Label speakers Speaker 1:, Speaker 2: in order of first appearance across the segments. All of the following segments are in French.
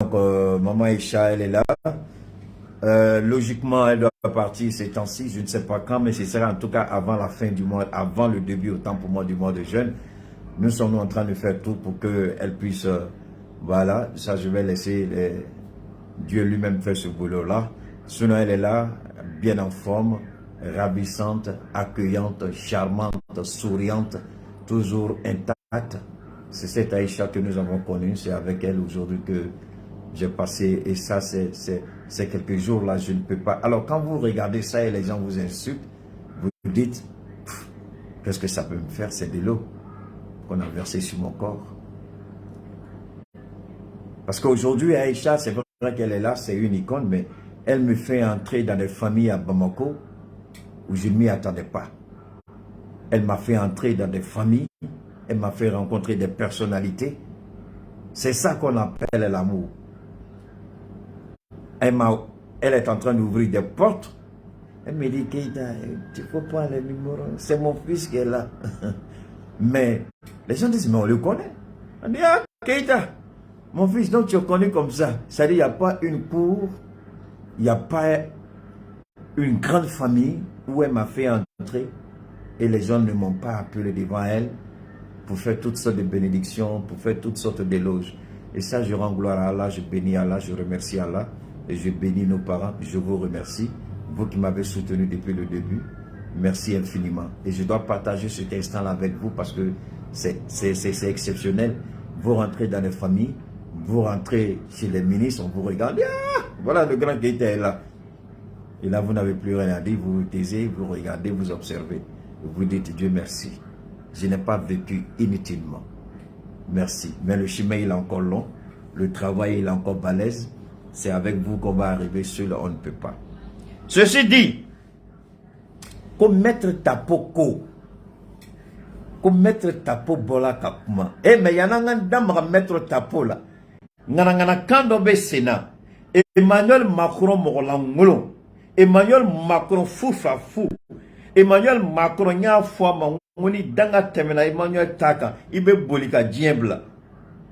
Speaker 1: Maman Aïcha, elle est là. Logiquement, elle doit partir ces temps-ci, je ne sais pas quand, mais ce sera en tout cas avant la fin du mois, avant le début, autant pour moi, du mois de juin. Nous sommes en train de faire tout pour qu'elle puisse, voilà, ça je vais laisser Dieu lui-même faire ce boulot-là. Sinon, elle est là, bien en forme, ravissante, accueillante, charmante, souriante, toujours intacte. C'est cette Aïcha que nous avons connue, c'est avec elle aujourd'hui que j'ai passé, et ça c'est quelques jours là, je ne peux pas. Alors quand vous regardez ça et les gens vous insultent, vous dites, qu'est-ce que ça peut me faire? C'est de l'eau qu'on a versé sur mon corps. Parce qu'aujourd'hui, Aïcha, c'est vrai qu'elle est là, c'est une icône, mais elle me fait entrer dans des familles à Bamako où je ne m'y attendais pas. Elle m'a fait entrer dans des familles, elle m'a fait rencontrer des personnalités. C'est ça qu'on appelle l'amour. Elle est en train d'ouvrir des portes. Elle me dit, Keita, tu peux pas le numéro, c'est mon fils qui est là. Mais les gens disent, mais on le connaît. On dit, ah, Keita, mon fils, donc tu es connu comme ça. C'est-à-dire, il n'y a pas une cour, il n'y a pas une grande famille où elle m'a fait entrer et les gens ne m'ont pas appelé devant elle pour faire toutes sortes de bénédictions, pour faire toutes sortes d'éloges. Et ça, je rends gloire à Allah, je bénis Allah, je remercie Allah et je bénis nos parents. Je vous remercie, vous qui m'avez soutenu depuis le début. Merci infiniment. Et je dois partager cet instant-là avec vous parce que c'est exceptionnel. Vous rentrez dans les familles, vous rentrez chez les ministres, on vous regarde. Ah, voilà le grand qui était là. Et là, vous n'avez plus rien à dire, vous vous taisez, vous regardez, vous observez. Vous dites Dieu merci. Je n'ai pas vécu inutilement. Merci. Mais le chemin, il est encore long. Le travail, il est encore balèze. C'est avec vous qu'on va arriver, seul, on ne peut pas. Ceci dit, comme mettre ta peau ko, comme mettre ta peau bola kakuma. Eh, mais il y en a un dame à mettre ta peau là. Ngana kando be Sénat. Emmanuel Macron morolangolo. Emmanuel Macron fou. Emmanuel Macron nya fois mangoni danga temena Emmanuel Taka ibe bolika diembla.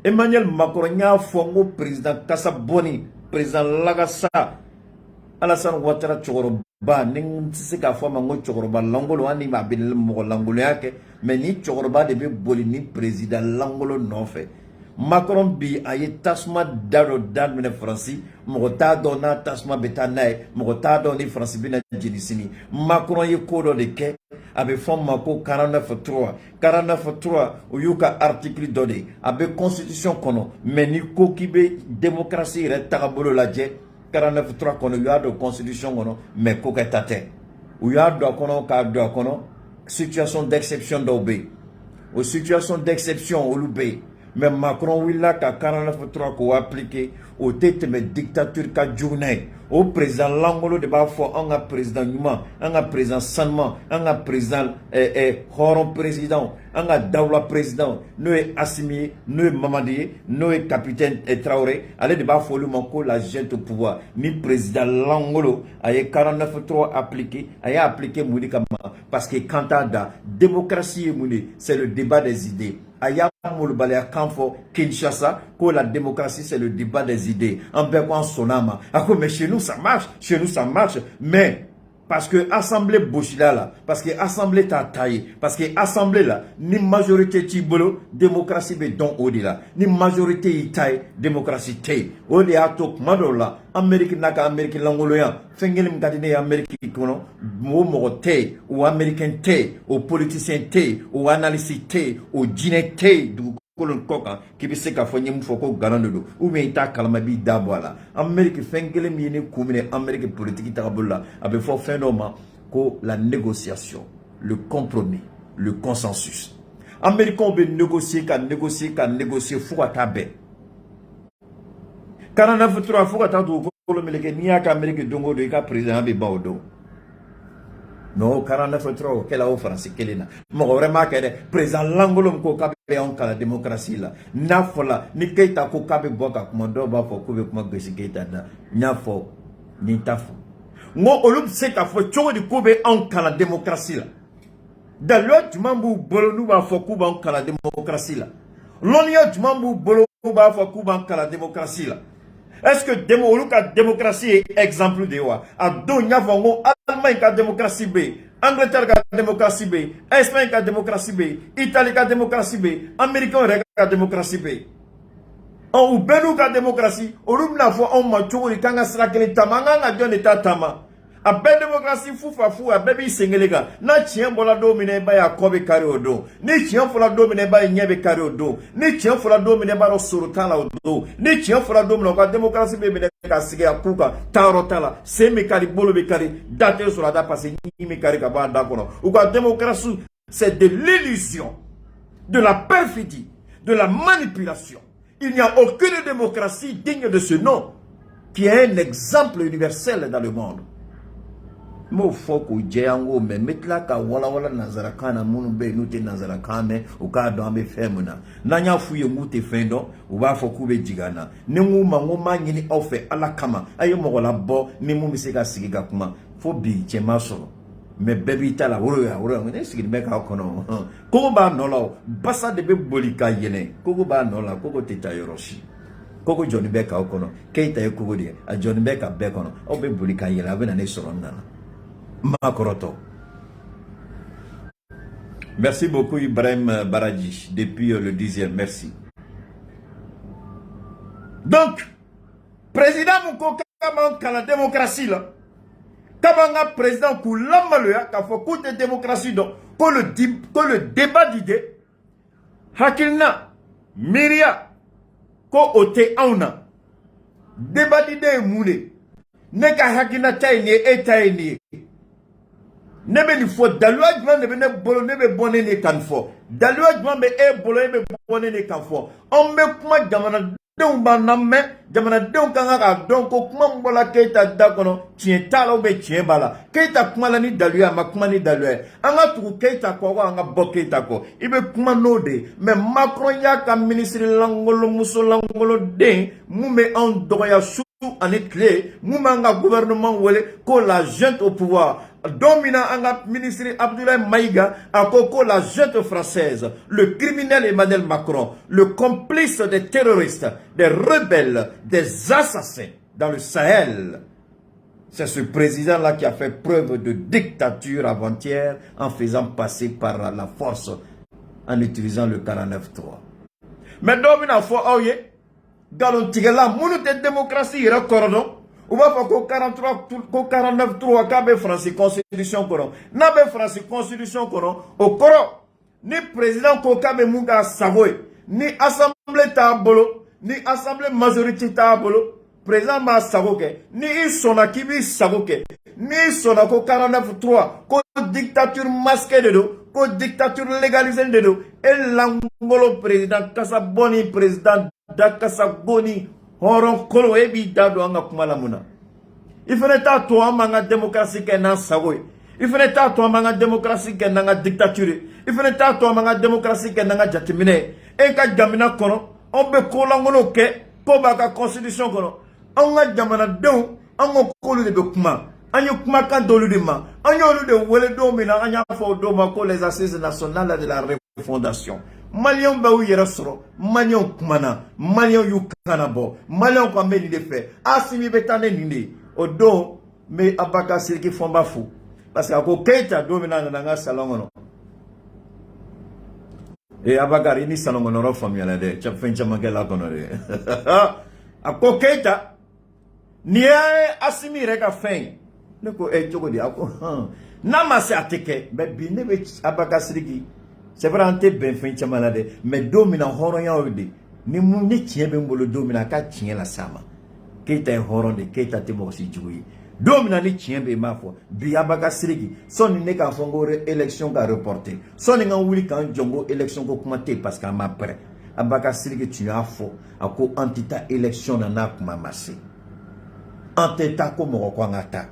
Speaker 1: Emmanuel Macron nya fois ngo président Kassaboni, président Lagassa, Alassane Ouattara chokoro ba ning sika fois mango chokoro ba langolo ani ma bin mo langolo yake mais ni chokoro ba de be boli ni président langolo non fait. Macron bi aye tasma daro dan mene Franci mogota dona tasma betanae mogota doni Franci bina jinisini Macron ye kodo de ke abe fond mako 49.3 uyuka article donné abe constitution kono mais ni ko kibe démocratie re tagabolo la je 49.3 kono yado constitution kono mais ko ketate uyado kono ka do kono situation d'exception d'obé aux situations d'exception au loubé. Mais Macron, oui, là, 49.3 qu'on a appliqué au tête de dictature qu'a journée. Au président Langolo de Bafo, on a président Numa, on a président Sanma, on a président Horon président, on a Daoula président, nous est Assimi, nous est Mamadi, nous est capitaine Traoré, allez de Bafo, le manco, la gente au pouvoir. Ni président Langolo, a 49.3 appliqué, a appliqué Moudikama. Parce que quand on a démocratie, c'est le débat des idées. Aya Moulbalea Kanfo, Kinshasa, que la démocratie c'est le débat des idées. En Békouan Sonama. Mais chez nous ça marche, mais parce que assemblée Bouchila là, parce que assemblée t'a taillé, parce que assemblée là, ni majorité tibolo, démocratie be don au-delà, ni majorité y taille, démocratie taille. Au-delà tok madola, Amérique naka Amérique langoloyan, fengelim gadine Amérique kono, mo te, ou américain te, ou politicien te, ou analyste te, ou djine te, kolon koka qui se ka fo nyim foko ganando ou bien ta kalama bi dabwala Amérique fengele mi ne kumine Amérique politique ta bolla abe fo phénomène ko la négociation, le compromis, le consensus. Américain be négocier fou atabe 49.3 fou atadu ko meleke niya ka Amérique dongo de ka président be bawdo. Non, 49.3, quelle a France, quelle est là. Mon vraiment que président Langolom ko kabe on kala démocratie là. Nafola, ni keita ko kabe boka komodo ba fo ko be kuma gesi keita na. Nyafo, ni tafo. Ngo olum se ka fo chogo di ko be on kala démocratie là. Dans l'autre mambu bolo nu ba fo ko ba on kala démocratie là. L'on y a mambu bolo ba fo ko ba on kala démocratie là. Est-ce que la démocratie est exemple de quoi? A don yavango Allemagne ka démocratie B, Angleterre ka démocratie B, Espagne ka démocratie B, Italie ka démocratie B, Américain ka démocratie B. On benu ka démocratie, on n'a fois on m'a tué quand on sera que les tamanga a donné ta tama. A belle démocratie fou a baby singelega. Na tien pour la dominer ba ya kobe kare odo. Ni tien pour la dominer ba nyebe kare odo. Ni tien pour la dominer ba ro surutan la odo. Ni tien pour la dominer ka démocratie be mene ka sige akuka tarotala. Se me kari bolo be kari date sur la da passer ni me kari ka ba dakono. Ou ka démocratie c'est de l'illusion, de la perfidie, de la manipulation. Il n'y a aucune démocratie digne de ce nom qui est un exemple universel dans le monde. Mo foko jeyango me metla ka wala nazarakana munu be nute nazarakane ukado ambe femuna nanya fuye mute fendo uba foko be jigana ne nguma ngoma nyini ofe alakama ayo mogola bo ni mu miseka sigiga kuma fo bi chemaso me bebi tala woro ne sigid meka kono kogo ba nolo basa de be bolika yene kogo ba nola kogo teta yoroshi kogo joni beka kono keita e kogo de a joni beka be kono o be bolika yela abena ne soronna. Merci beaucoup Ibrahim Baradji depuis le 10e, merci. Donc, président Mouko Kaman la démocratie là, Kabanga président Koulamaluya, qui faut que la démocratie donc, que le débat d'idées, Hakilna, Myria, ko ote auna, débat d'idées moulé, neka Hakilna taïni et taïni. Nebe ni fo dalwa jman nebe ne bolo nebe bonne ne kan fo dalwa jman be e bolo nebe bonne ne kan fo on me kuma jamana dew ba namme jamana dew kan ga don ko kuma mbola keita da kono tien tala be tien bala keita kuma la ni dalwa ma kuma ni dalwa anga tu keita ko anga bo keita ko ibe kuma no de me Macron ya ka ministre langolo musolangolo de mu me en doya sou en clé mu manga gouvernement wele ko la junte au pouvoir dominant anga ministre Abdoulaye Maïga à Coco la junte française, le criminel Emmanuel Macron, le complice des terroristes, des rebelles, des assassins dans le Sahel. C'est ce président-là qui a fait preuve de dictature avant-hier en faisant passer par la force en utilisant le 49-3. Mais dominant fo oye, galon tigela munu te démocratie recordons. Ou va pas qu'au 43, qu'au 49, 3, qu'abe France Constitution kono. N'abe France Constitution kono. Au koro, ni président Kokabe Munga Savoy, ni assemblée tabolo, ni assemblée majorité tabolo, président Ma Sagoke, ni sona kibi Sagoke, ni sona ko 49, 3, ko dictature masquée de dos, ko dictature légalisée de dos, et l'angolo président Kasaboni, président Dakasaboni, Horon kolo ebi dado anga kumala muna. Ifene ta to amanga démocratie ke nan sagoy. Ifene ta to amanga démocratie ke nan dictature. Ifene ta to amanga démocratie ke nan jatimine. Enka jamina kono, on be kola ngono ke ko baka constitution kono. Anga jamana dew, anga kolo de kuma. Anyo kuma kan dolu de ma. Anyo de wele do mina anya fo do ma ko les assises nationales de la refondation. Malion ba yera soro, Malion kumana, Malion yukanabo, Malion kwa meli de fait. Asimi betane ninde. Odo me abaka sirki fomba fou. Parce que ako keita domina nga salongono. E abagari ni salongono ro famille de. Chap fin chamangela kono de. Ako keita ni asimi reka fin. Neko e jogo di ako. Nama se ateke, be bine be abaka sirki. C'est vrai, on est bien fin de malade, mais domina horoya odi. Ni muni tient ben bolo domina ka tient la sama. Keita horonde, keita temo si joui. Domina ni tient be ma foi. Biabaka sirigi. Son ne ka fongo élection ka reporter. Son nga wuli kan jongo élection ko commenter parce qu'à ma près. Abaka sirigi tu as faux. Ako antita élection na kuma massé. Anteta ko mo ko ngata.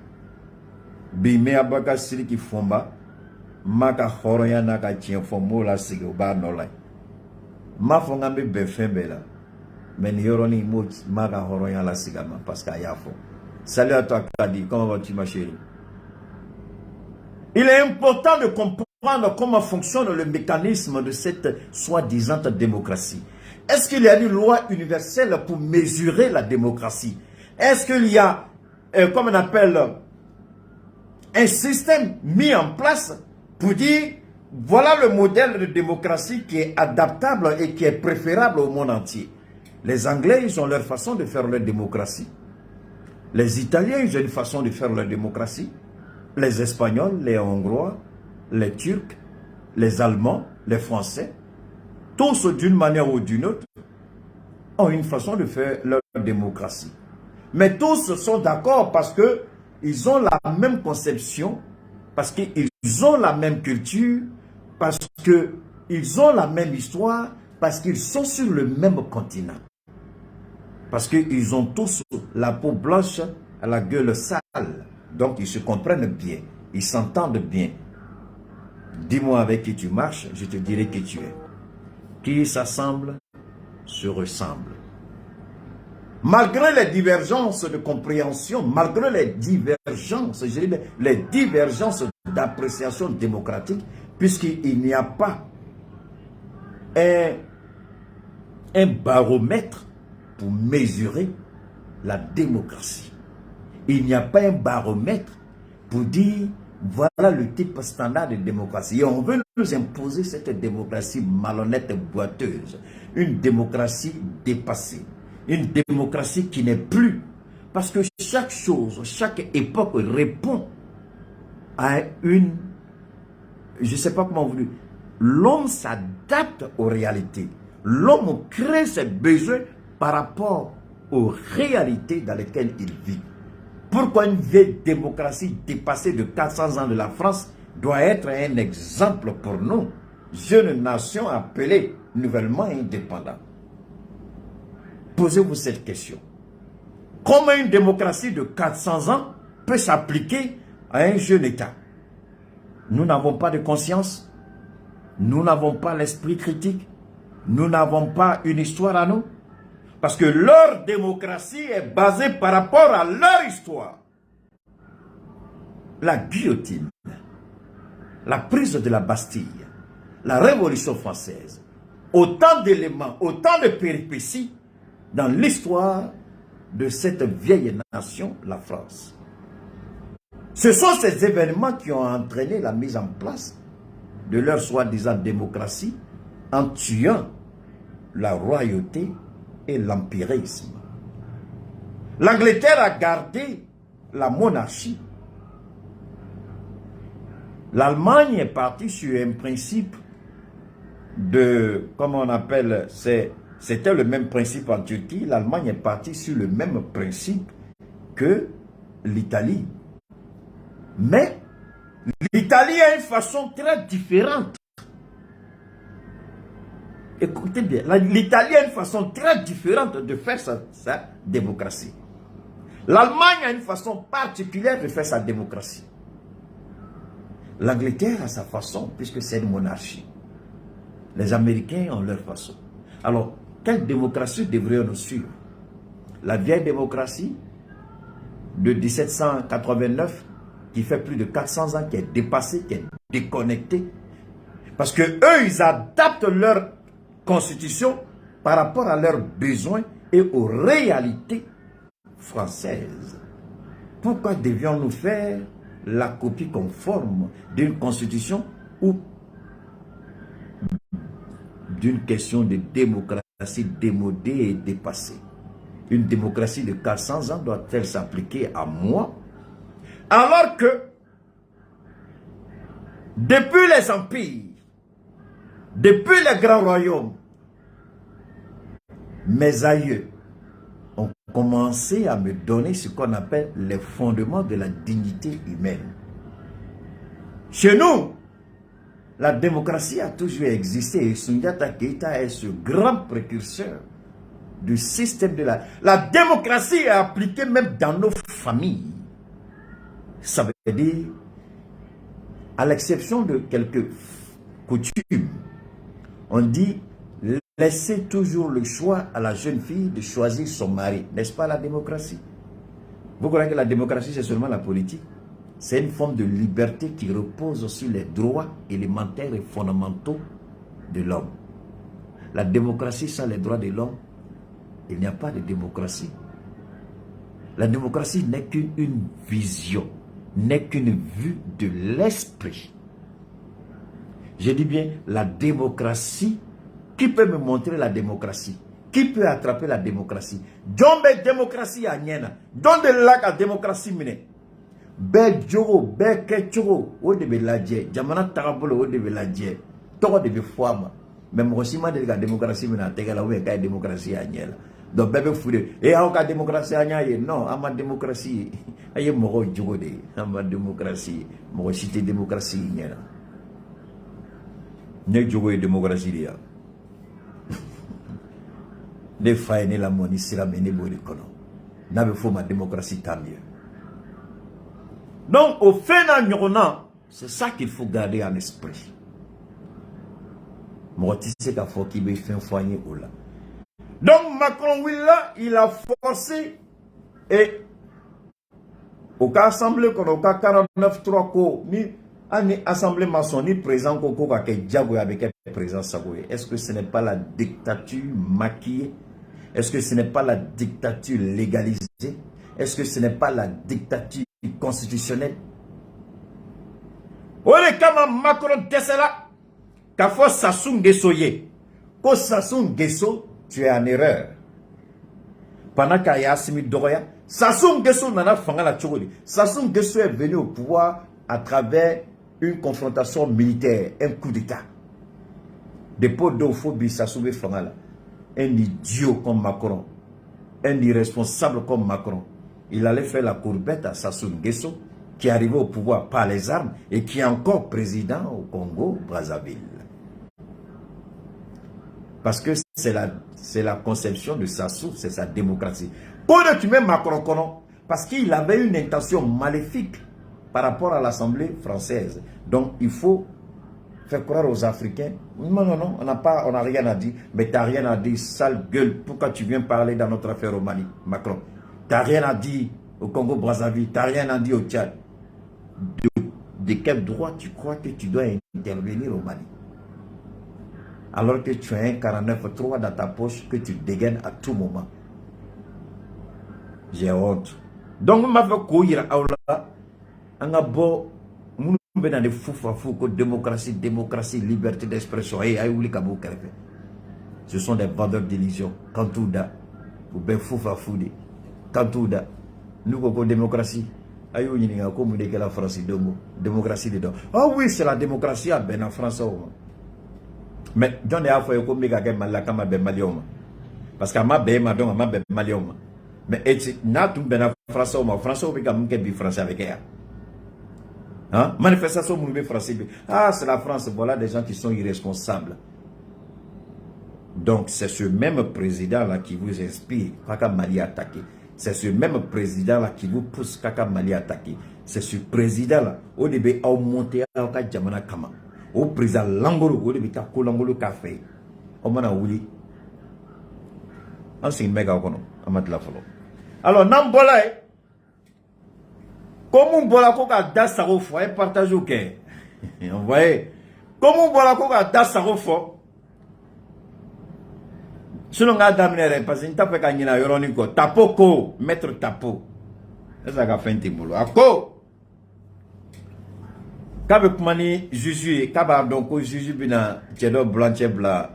Speaker 1: Bi me abaka sirigi fomba. Maka horoya naka tien fomo la sige ba nola. Ma fonga be befembe la. Men yoroni mo maka horoya la sigama parce qu'à yafo. Salut à toi Kadi, comment vas-tu ma chérie? Il est important de comprendre comment fonctionne le mécanisme de cette soi-disant démocratie. Est-ce qu'il y a une loi universelle pour mesurer la démocratie? Est-ce qu'il y a, comme on appelle, un système mis en place pour dire, voilà le modèle de démocratie qui est adaptable et qui est préférable au monde entier? Les Anglais, ils ont leur façon de faire leur démocratie. Les Italiens, ils ont une façon de faire leur démocratie. Les Espagnols, les Hongrois, les Turcs, les Allemands, les Français, tous d'une manière ou d'une autre, ont une façon de faire leur démocratie. Mais tous sont d'accord parce qu'ils ont la même conception, parce qu'ils ont la même culture, parce qu'ils ont la même histoire, parce qu'ils sont sur le même continent. Parce qu'ils ont tous la peau blanche à la gueule sale. Donc ils se comprennent bien, ils s'entendent bien. Dis-moi avec qui tu marches, je te dirai qui tu es. Qui s'assemble, se ressemble. Malgré les divergences de compréhension, malgré les divergences, je dirais les divergences d'appréciation démocratique, puisqu'il n'y a pas un baromètre pour mesurer la démocratie. Il n'y a pas un baromètre pour dire voilà le type standard de démocratie. Et on veut nous imposer cette démocratie malhonnête, boiteuse, une démocratie dépassée, une démocratie qui n'est plus. Parce que chaque chose, chaque époque répond à une, je ne sais pas comment vous dire, l'homme s'adapte aux réalités. L'homme crée ses besoins par rapport aux réalités dans lesquelles il vit. Pourquoi une vieille démocratie dépassée de 400 ans de la France doit être un exemple pour nous, jeune nation appelée nouvellement indépendante? Posez-vous cette question. Comment une démocratie de 400 ans peut s'appliquer à un jeune État? Nous n'avons pas de conscience, nous n'avons pas l'esprit critique, nous n'avons pas une histoire à nous. Parce que leur démocratie est basée par rapport à leur histoire. La guillotine, la prise de la Bastille, la Révolution française, autant d'éléments, autant de péripéties dans l'histoire de cette vieille nation, la France. Ce sont ces événements qui ont entraîné la mise en place de leur soi-disant démocratie en tuant la royauté et l'empirisme. L'Angleterre a gardé la monarchie. L'Allemagne est partie sur un principe de, comment on appelle, c'était le même principe en Turquie. L'Allemagne est partie sur le même principe que l'Italie. Mais l'Italie a une façon très différente. Écoutez bien, l'Italie a une façon très différente de faire sa démocratie. L'Allemagne a une façon particulière de faire sa démocratie. L'Angleterre a sa façon, puisque c'est une monarchie. Les Américains ont leur façon. Alors, quelle démocratie devrions-nous suivre? La vieille démocratie de 1789, qui fait plus de 400 ans, qui est dépassée, qui est déconnectée. Parce que eux, ils adaptent leur constitution par rapport à leurs besoins et aux réalités françaises. Pourquoi devions-nous faire la copie conforme d'une constitution ou d'une question de démocratie démodée et dépassée? Une démocratie de 400 ans doit-elle s'appliquer à moi? Alors que depuis les empires, depuis les grands royaumes, mes aïeux ont commencé à me donner ce qu'on appelle les fondements de la dignité humaine. Chez nous, la démocratie a toujours existé et Soundiata Keïta est ce grand précurseur du système de la démocratie est appliquée même dans nos familles. Ça veut dire, à l'exception de quelques coutumes, on dit laisser toujours le choix à la jeune fille de choisir son mari. N'est-ce pas la démocratie? Vous croyez que la démocratie c'est seulement la politique? C'est une forme de liberté qui repose sur les droits élémentaires et fondamentaux de l'homme. La démocratie sans les droits de l'homme, il n'y a pas de démocratie. La démocratie n'est qu'une vision, n'est qu'une vue de l'esprit. Je dis bien la démocratie. Qui peut me montrer la démocratie? Qui peut attraper la démocratie? Jombe démocratie à Niena. Don de la démocratie mine. Be jogo, be kechogo, o de be ladje. Jamana tarabolo o de be ladje. Toko de be foama. Mais moi aussi, de la démocratie mine. Tegala ou la démocratie à Niena. Donc bébé foudé. Et à la démocratie à Niena. Non, à ma démocratie. Aye moro jogo de. À ma démocratie. Moi cité démocratie Niena. Ne jogo et démocratie dia. Les failles ne la moni sera mené boli kono. N'avait faut ma démocratie tant mieux. Donc au fait c'est ça qu'il faut garder en esprit. Moi tu sais qu'à faut qu'il me fait foigner ou là. Donc Macron oui là, il a forcé et au cas assemblée qu'on au cas 49-3 ko ni ani assemblée maçon ni présent koko ka ke diabo avec présent Sagoye. Est-ce que ce n'est pas la dictature maquillée? Est-ce que ce n'est pas la dictature légalisée? Est-ce que ce n'est pas la dictature constitutionnelle? Ole kama Macron desela ka fo Sassou Nguesso ye. Ko Sassou Nguesso, tu es en erreur. Pendant qu'il y a Assimi Doroya, Sassou Nguesso nana fanga la chogoli. Sassou Nguesso est venu au pouvoir à travers une confrontation militaire, un coup d'état. Dépôt d'homophobie, Sassou Nguesso, un idiot comme Macron, un irresponsable comme Macron. Il allait faire la courbette à Sassou Nguesso, qui est arrivé au pouvoir par les armes et qui est encore président au Congo, Brazzaville. Parce que c'est la conception de Sassou, c'est sa démocratie. Pourquoi tu mets Macron? Parce qu'il avait une intention maléfique par rapport à l'Assemblée française. Donc il faut faire croire aux Africains. Non, on n'a rien à dire. Mais tu n'as rien à dire, sale gueule. Pourquoi tu viens parler dans notre affaire au Mali, Macron? Tu n'as rien à dire au Congo Brazzaville. Tu n'as rien à dire au Tchad. De quel droit tu crois que tu dois intervenir au Mali? Alors que tu as un 49.3 dans ta poche que tu dégaines à tout moment. J'ai honte. Donc, je vais courir à Aula. On a beau. Nous sommes fou, démocratie, liberté d'expression. Ce sont des vendeurs d'illusions. Kantouda. Ou bien fou-fou-fou. Kantouda. Nous avons démocratie. Ayo yiniga ko mu de la France dongo démocratie dedans. Ah oui, c'est la démocratie à ben en France. Mais John a fait comme méga game la kama ben malioma. Parce que ma ben ma don ma ben malioma. Mais et na tum ben en France au France au méga mu ke bi français avec elle. Hein? Manifestation mu be français. Ah, c'est la France, voilà des gens qui sont irresponsables. Donc c'est ce même président là qui vous inspire Kaka Mali attaqué. C'est ce même président-là qui vous pousse Kaka Mali attaquer. C'est ce président-là, au début, a monté à Jamana Kama. Au président Langolo, au début, Kako Langolo Café. Au mana Ouli. C'est une méga kono. Amat la folo. Alors, Nambola, comme on boit la coca d'Assaro, il faut partager au quai. Vous voyez, comme on boit la coca d'Assaro, selon la dame, parce que tu as fait un tapo ko, maître tapo. C'est ça qui a fait un boulot. Ako! Kabe kumani juju, kaba donc juju bina tchedo blanche bla,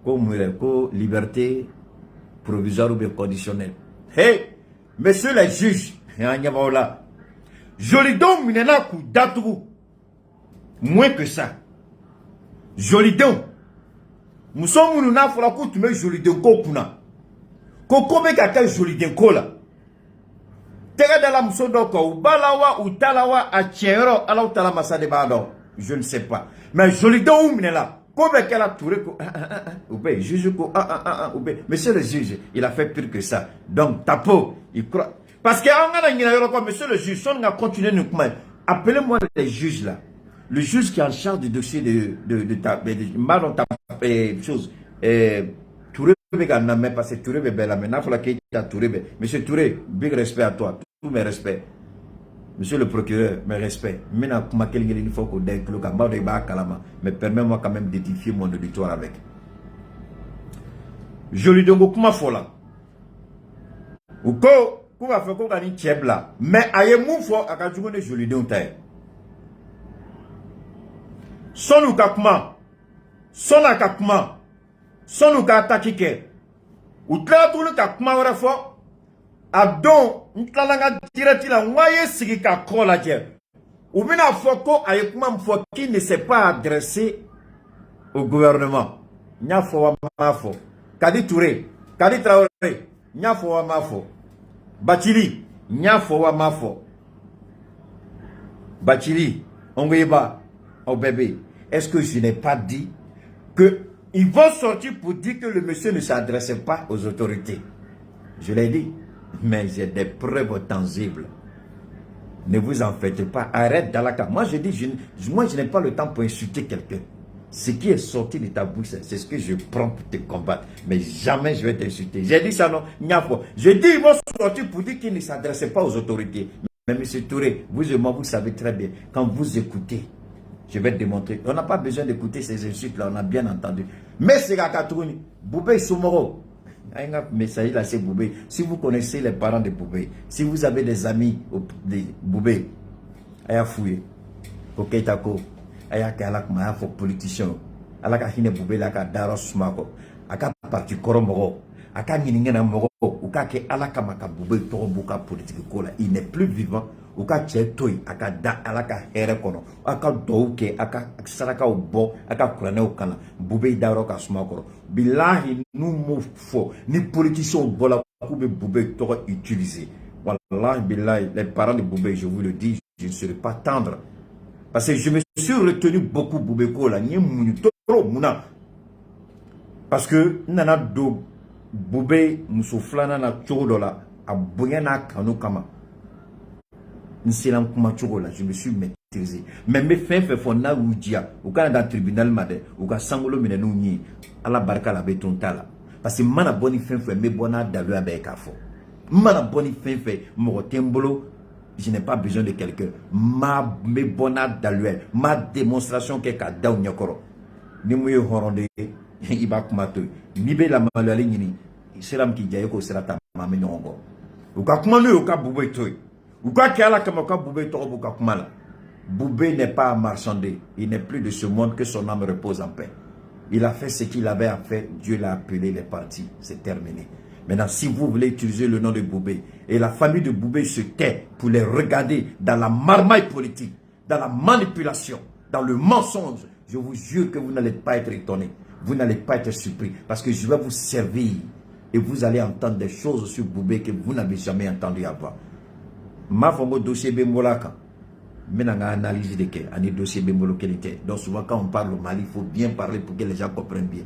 Speaker 1: ko liberté provisoire ou bien conditionnelle. Hey! Messieurs les juges, Jolidon minena ku datou. Moins que ça. Jolidon. Nous sommes nous n'avons pas tu mets Jolidon kuna. Koko be kaka Jolidon kola. Tega dans la musodoko ou balawa ou talawa a tiero ala tala masade bado. Je ne sais pas. Mais Jolidon minela. Comme qu'elle a touré ko oubé juge ko oubé. Monsieur le juge, il a fait pire que ça. Donc tapo, il croit parce que monsieur le juge, on a continué nous appelez-moi les juges là. Le juge qui est en charge du dossier de ta chose. Touré mais parce que Touré belle maintenant faut la qu'il a Touré. Monsieur Touré, big respect à toi, tous mes respects. Monsieur le procureur, mes respects. Maintenant, il faut que mais permets-moi quand même d'édifier mon auditoire avec. Joli dongo kuma fola. Ou ko va faire ko kani tchebla. Mais aye mou fo akajugo ne joli don taye. Sonu kakuma. Sona kakuma. Sonu ka atakike. Ou tla tout kakuma wara fo. Adon ntlanga direct la ngoye sigi ka kola je. Ou bina foko aye kuma mfo qui ne s'est pas adressé au gouvernement. Nya fo wa mafo. Kadi Touré, Kadi Traoré, nya fo wa mafo. Bachili, nya fo wa mafo. Bachili, Ongoyeba, oh bébé, est-ce que je n'ai pas dit que ils vont sortir pour dire que le monsieur ne s'adressait pas aux autorités? Je l'ai dit, mais j'ai des preuves tangibles. Ne vous en faites pas, arrête Dalaka. Moi je dis, je n'ai pas le temps pour insulter quelqu'un. Ce qui est sorti de ta bouche, c'est ce que je prends pour te combattre. Mais jamais je vais t'insulter. J'ai dit ça, non? Je dis, ils vont sortir pour dire qu'ils ne s'adressaient pas aux autorités. Mais M. Touré, vous et moi, vous savez très bien, quand vous écoutez, je vais te démontrer. On n'a pas besoin d'écouter ces insultes-là, on a bien entendu. Mais c'est Kakatouni, Boubé Soumoro. Message là, c'est Boubé. Si vous connaissez les parents de Boubé, si vous avez des amis de Boubé, Aya Fouye, Kokeitako, Aya Kalak Mahafo politicien, Alaka Hine Boubé Laka Daros Mako, Aka Parti Koromoro, Aka Niningena Moro, Ukake Alaka Maka Boubé Torobuka politique Kola, il n'est plus vivant. Uka Tchetoy, Aka Da Alaka Herekono, Aka Douke, Aka Saraka Ubo, Aka Kurane Kana, Boubé Daroka Smakoro. Bilahi nous moufo, ni politiciens Bola Koube Boubé Toro utilisé. Wallah, bilahi, les parents de Boubé, je vous le dis, je ne serai pas tendre. Parce que je me suis retenu beaucoup Boubé Kola, ni Mouni, trop Mouna. Parce que Nana Do Boubé, Moussouflana na Tchodola, a Bouyana Kano Kama. Je me suis maîtrisé. Mais mes fins fait font na oudia. Ou quand dans le tribunal madé, ou quand sangolo mine nous ni, à la barca la béton tala. Parce que mana boni fin fait, mes bona dalu avec afo. Mana boni fin fait, mon tembolo, je n'ai pas besoin de quelqu'un. Ma me bona dalu, ma démonstration qu'est qu'à daou nyakoro. Ni mouye horonde, iba kumato. Ni be la malali ni, seram ki jaye ko serata mame nyongo. Ou quand kumanu ou quand boubé toy. Boubé n'est pas à marchander. Il n'est plus de ce monde, que son âme repose en paix. Il a fait ce qu'il avait à faire. Dieu l'a appelé, il est parti. C'est terminé. Maintenant, si vous voulez utiliser le nom de Boubé, et la famille de Boubé se tait pour les regarder dans la marmaille politique, dans la manipulation, dans le mensonge, je vous jure que vous n'allez pas être étonné. Vous n'allez pas être surpris. Parce que je vais vous servir. Et vous allez entendre des choses sur Boubé que vous n'avez jamais entendu avant. Ma fongo dossier Bembolaka. Mais on a analysé de quel dossier Bembolo qualité. Donc souvent quand on parle au Mali, il faut bien parler pour que les gens comprennent bien.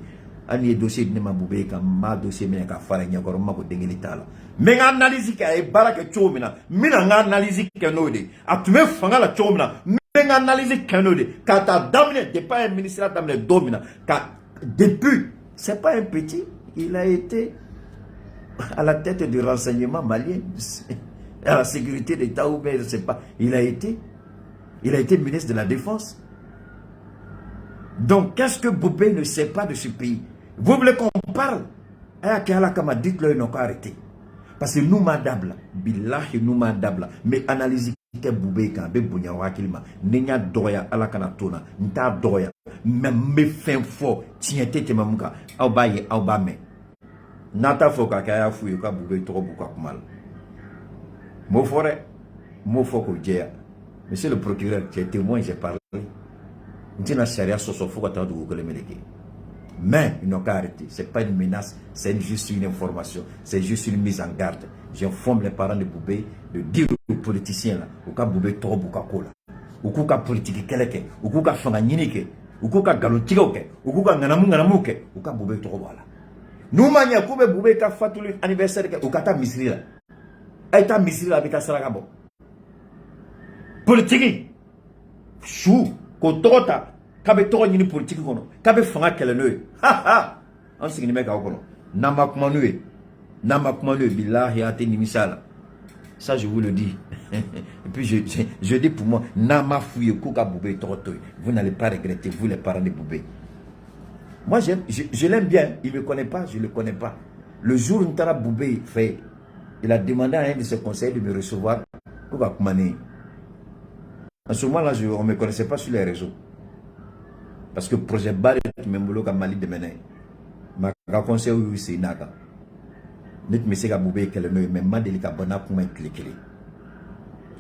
Speaker 1: Ani dossier de ma boubé ka ma dossier mais ka fara nya goro mako dengelita la. Mais analyse ka e baraka chomina. Mina analyse ka no de. Atume fanga la chomina. Mais analyse ka no de. Ka ta damne de pas un ministre damne domina. Ka depuis c'est pas un petit, il a été à la tête du renseignement malien. À la sécurité d'État ou bien je ne sais pas. Il a été ministre de la Défense. Donc, qu'est-ce que Boubé ne sait pas de ce pays? Vous voulez qu'on parle? Dites-le, ils n'ont qu'à arrêter. Parce que nous, madame, billahi, nous, madame, mais analysez que Boubé, quand Bébounia, Wakilma, Nenya Doya, Alakanatona, Nta Doya, même mes fins forts, tiens, tete mamuka, Aobaye, Aobame. Nata Foka, Kaya Fouyoka, Boubé, trop beaucoup mal. Mon forêt, mon foko djea. Monsieur le procureur, tu es témoin, j'ai parlé. Mais ils n'ont qu'à arrêter. Ce n'est pas une menace, c'est juste une information. C'est juste une mise en garde. J'informe les parents de Boubé de dire aux politiciens là, ou ka Boubé trop boukakola, ou ka politique keleke, ou ka fanganike, ou ka galotikoke, ou ka nganamuke, ou ka Boubé trop voilà. Nous mania Boubé Boubé ka fatul anniversaire ou ka ta misri là. Aïta misri la bika saragabo. Politique. Chou, kotota, kabe toro ni politique kono. Kabe fanga kelenoe. Ha ha. On s'y met ka kono. Namakmanue. Namakmanue billahi ate nimisala. Ça je vous le dis. Et puis je dis pour moi, Nama fouye kuka Boubé torotoy. Vous n'allez pas regretter, vous les parents de Boubé. Moi, je l'aime bien. Il ne me connaît pas, je ne le connais pas. Le jour où Ntara Boubé fait, il a demandé à un de ses conseillers de me recevoir pour Akoumani. En ce moment-là, on ne me connaissait pas sur les réseaux. Parce que le projet Barre, Membolo, Mali de Méné, ma conseiller, oui, c'est Naga. Net me sega Boubé, qu'elle ne me m'a délicat, bona pour m'impliquer.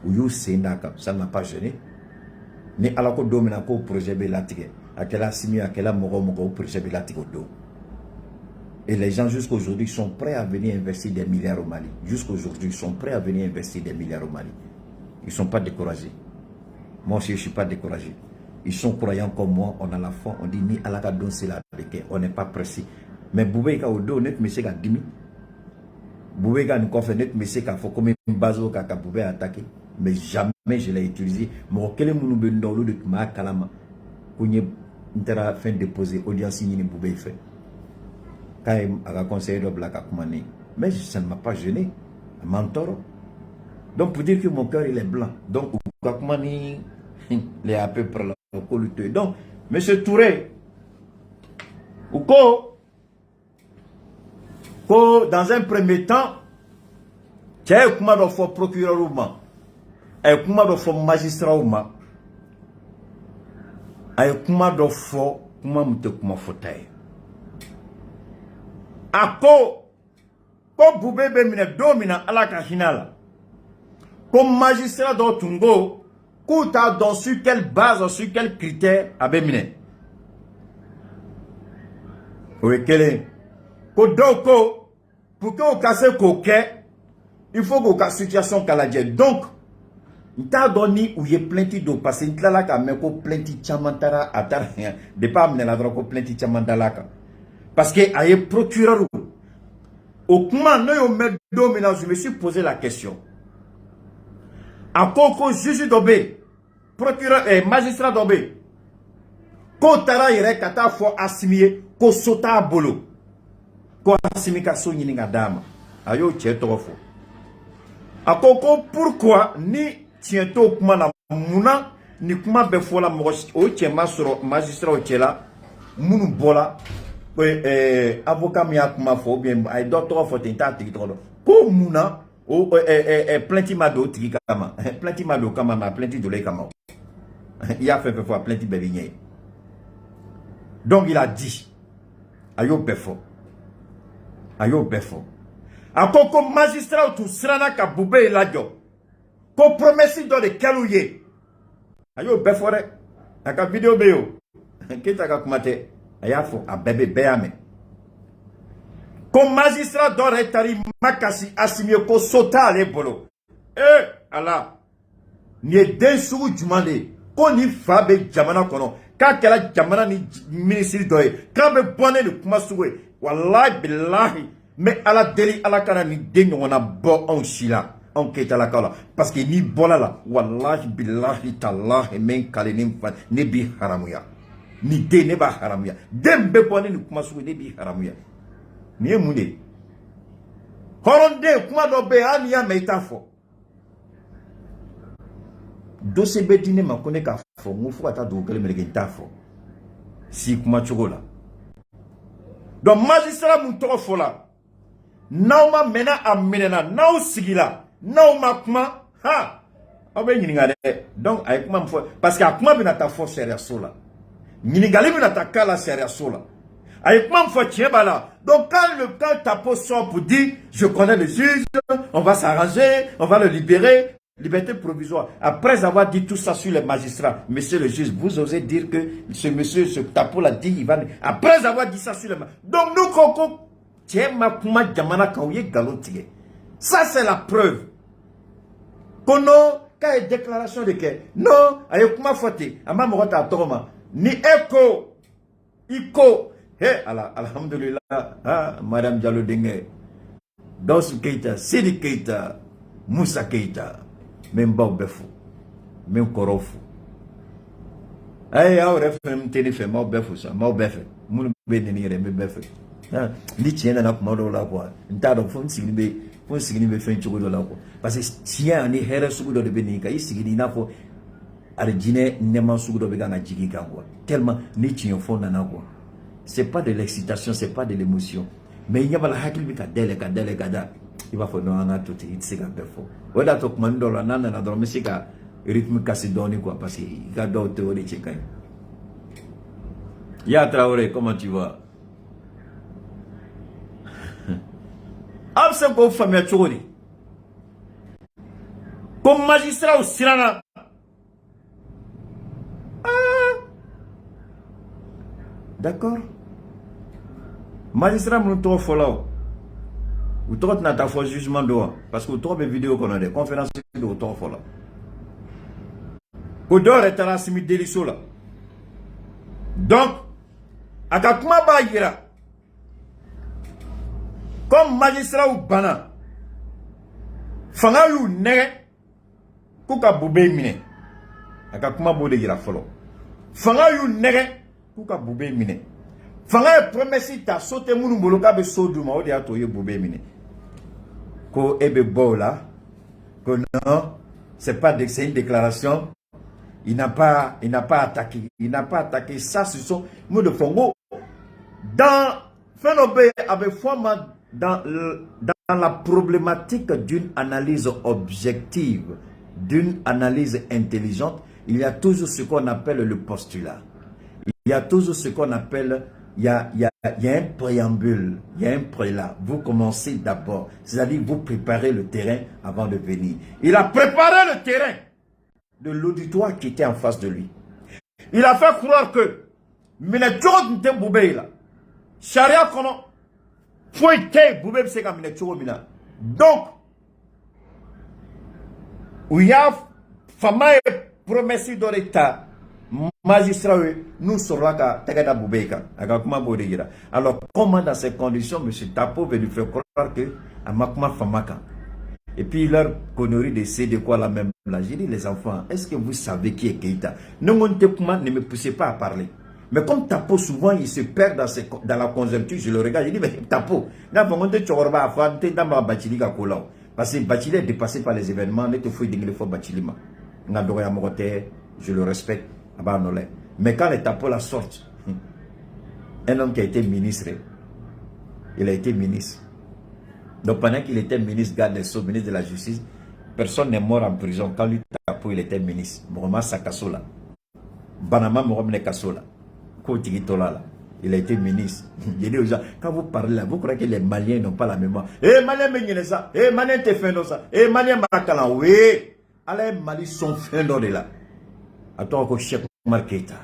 Speaker 1: Oui, c'est Naga, ça ne m'a pas gêné. Ni alako domina ko projet Belatique. À quelle simi, à quelle moro projet Belatique. Et les gens jusqu'aujourd'hui sont prêts à venir investir des milliards au Mali. Jusqu'aujourd'hui, ils sont prêts à venir investir des milliards au Mali. Ils ne sont pas découragés. Moi aussi, je ne suis pas découragé. Ils sont croyants comme moi, on a la foi, on dit ni alaka don c'est la béquille, on n'est pas pressé. Mais Boubé ka odo net monsieur ka dimi. Boubé ka nous confie net monsieur ka faut comme une bazo ka Boubé attaqué. Mais jamais je l'ai utilisé. Mais quel est mon nom de ma kalama? Kounye intera fin déposer audience ni Boubé fait. Quand il a conseillé de Black Akoumani. Mais ça ne m'a pas gêné. Mentoro. Donc pour dire que mon cœur il est blanc. Donc Akoumani il est à peu près là. Donc, M. Touré, dans un premier temps, tu as un procureur ou un magistrat ou un fauteuil. Ko Boubé Bemine domina alaka hinala. Comme magistrat d'Otungo, Kouta dans sur quelle base, sur quels critères a Bemine. Oui, quel est? Kodoko, pour qu'on casse coquet, il faut qu'on casse situation canadienne. Donc, il t'a donné où il y a plein d'eau, parce qu'il y a plein de chamantara à rien. De pas amener la drogue plein de chamandalaka. Parce qu'il y a un procureur. Au moment où je me suis posé la question. À Koko, juge d'Obé, procureur et magistrat d'Obé, Kotara yere kata fo assimilé, ko sota bolo, ko assimika so yininga dama, ayo tchetofo. À Koko, pourquoi ni tiento kuma na muna, ni kuma befola moros, o tchema soro magistrat o tchela, munu bola, avocat miya kuma fo, bien, ay docteur fo tenta tikitoro, ko muna, oh, Plentimado Tigama, Plentimado Kamama, Plentidolé Kama. Il a fait fois Plenti Béligné. Donc il a dit, Ayo Befo, Ayo Befo. A Koko magistrat tout Srana Kaboubé et Ladjo, ko promessi dans les Kalouye. Ayo Befo, a ka vidéo béo, Ketaka Kumate, Ayafo, a bébé béame. Comme magistrat d'Oretari Makasi assimilé ko sota les bolo. Allah. Ni densu jumande. Ko ni fabe jamana kono. Ka kela jamana ni ministre doye. Ka be bonne ni kuma suwe. Wallahi billahi. Mais ala deli ala kana ni denyo wana bo on shila. On keta la kala. Parce que ni bola la. Wallahi billahi tallahi men kale ni mfa. Ne bi haramuya. Ni de ne ba haramuya. Dembe bonne ni kuma suwe ne bi haramuya. Ni mune Horonde kuma do be ania metafo dossier bedine makone ka fo ngufu ata do kele melege tafo si kuma chogola donc magistrat mun to fola nauma mena amenena nau sigila nauma kuma ha abe nyinga de donc ay kuma mfo parce que akuma bina ta force sérieux sola nyinga bina ta kala sérieux sola. Avec moi, donc quand ta poste sort pour dire je connais le juge, on va s'arranger, on va le libérer, liberté provisoire. Après avoir dit tout ça sur les magistrats, monsieur le juge, vous osez dire que ce monsieur, ce tapo l'a dit, il va. Après avoir dit ça sur les magistrats. Donc nous, Koko, ça c'est la preuve. Kono, quand il y a déclaration de que non, avec moi, faute, à ma morata à Toroma, ni Eko, Iko. Hey, alhamdulillah, ah, Madame Diallo Dengue, Dosu Keita, Sidi Keita, Moussa Keita, même Bob Befou, même Korofu. Hey, ah, refem téléphone, Bob Befou, ça, Bob Befou, Moun Benini, Befou. Ni tiens à Mado la voix, une tas de fonds signifiés, fonds signifiés, fin de la voix. Parce que tiens, ni Hera Sugudo de Benica, il signifie pour Argine, Neman Sugudo Begana Jigika, tellement ni tiens fond d'un agua. c'est pas de l'excitation, c'est pas de l'émotion. Mais il y a pas la hakil bi ka dele kada. Il va falloir non tout il se ka befo. Wala to man do la nana na do mesika rythme cassé donné quoi parce que il a d'autres théories chekai. Ya Traoré, comment tu vas? Absent ko famille chori. Comme magistrat au Sirana. D'accord. Magistrat mon trop follow. Ou trop na ta faux jugement d'eau parce que trop de vidéos qu'on a des conférences de trop follow. Ko dor est à la simi délicio là. Donc akakuma ba yira. Comme magistrat ou bana. Fanga yu nege kuka bube mine. Akakuma bo de yira follow. Fanga yu nege kuka bube mine. Fanga e promesi ta sote munu mboloka be soduma o de atoye bube mine. Ko ebe bola. Que non, c'est une déclaration. Il n'a pas attaqué. Il n'a pas attaqué. Ça, ce sont mots de Fongo. Dans Fenobé avec Fouama dans la problématique d'une analyse objective, d'une analyse intelligente, il y a toujours ce qu'on appelle le postulat. Il y a toujours ce qu'on appelle, il y a un préambule, il y a un prélat. Vous commencez d'abord, c'est-à-dire vous préparez le terrain avant de venir. Il a préparé le terrain de l'auditoire qui était en face de lui. Il a fait croire que Sharia kono faut que Boubé se comme mina. Donc où il y a fama promesse de l'état magistrat nous sera ka tagada Boubeka akakuma bodira. Alors comment dans ces conditions monsieur Tapo veut lui faire croire que amakuma famaka. Et puis leur connerie de c'est de quoi la même là. J'ai dit les enfants, est-ce que vous savez qui est Keïta? Ne me poussez pas à parler. Mais comme Tapo, souvent, il se perd dans la conjoncture, je le regarde, je dis, mais Tapo, parce que Bachili est dépassé par les événements, je le respecte, mais quand les Tapo la sortent, un homme qui a été ministre, il a été ministre. Donc pendant qu'il était ministre, garde des Sceaux, ministre de la Justice, personne n'est mort en prison. Quand lui Tapo, il était ministre. Mohamed Sakasola. Banama Mohamed Kassola. Il a été ministre. Je dis aux gens, quand vous parlez là, vous croyez que les Maliens n'ont pas la mémoire. Eh, Maliens me ça. Eh, Maliens te fait ça. Eh, Maliens Marakalan. Oui. Allez, Mali sont fait de là. Attends, que Cheikh Oumar Keïta.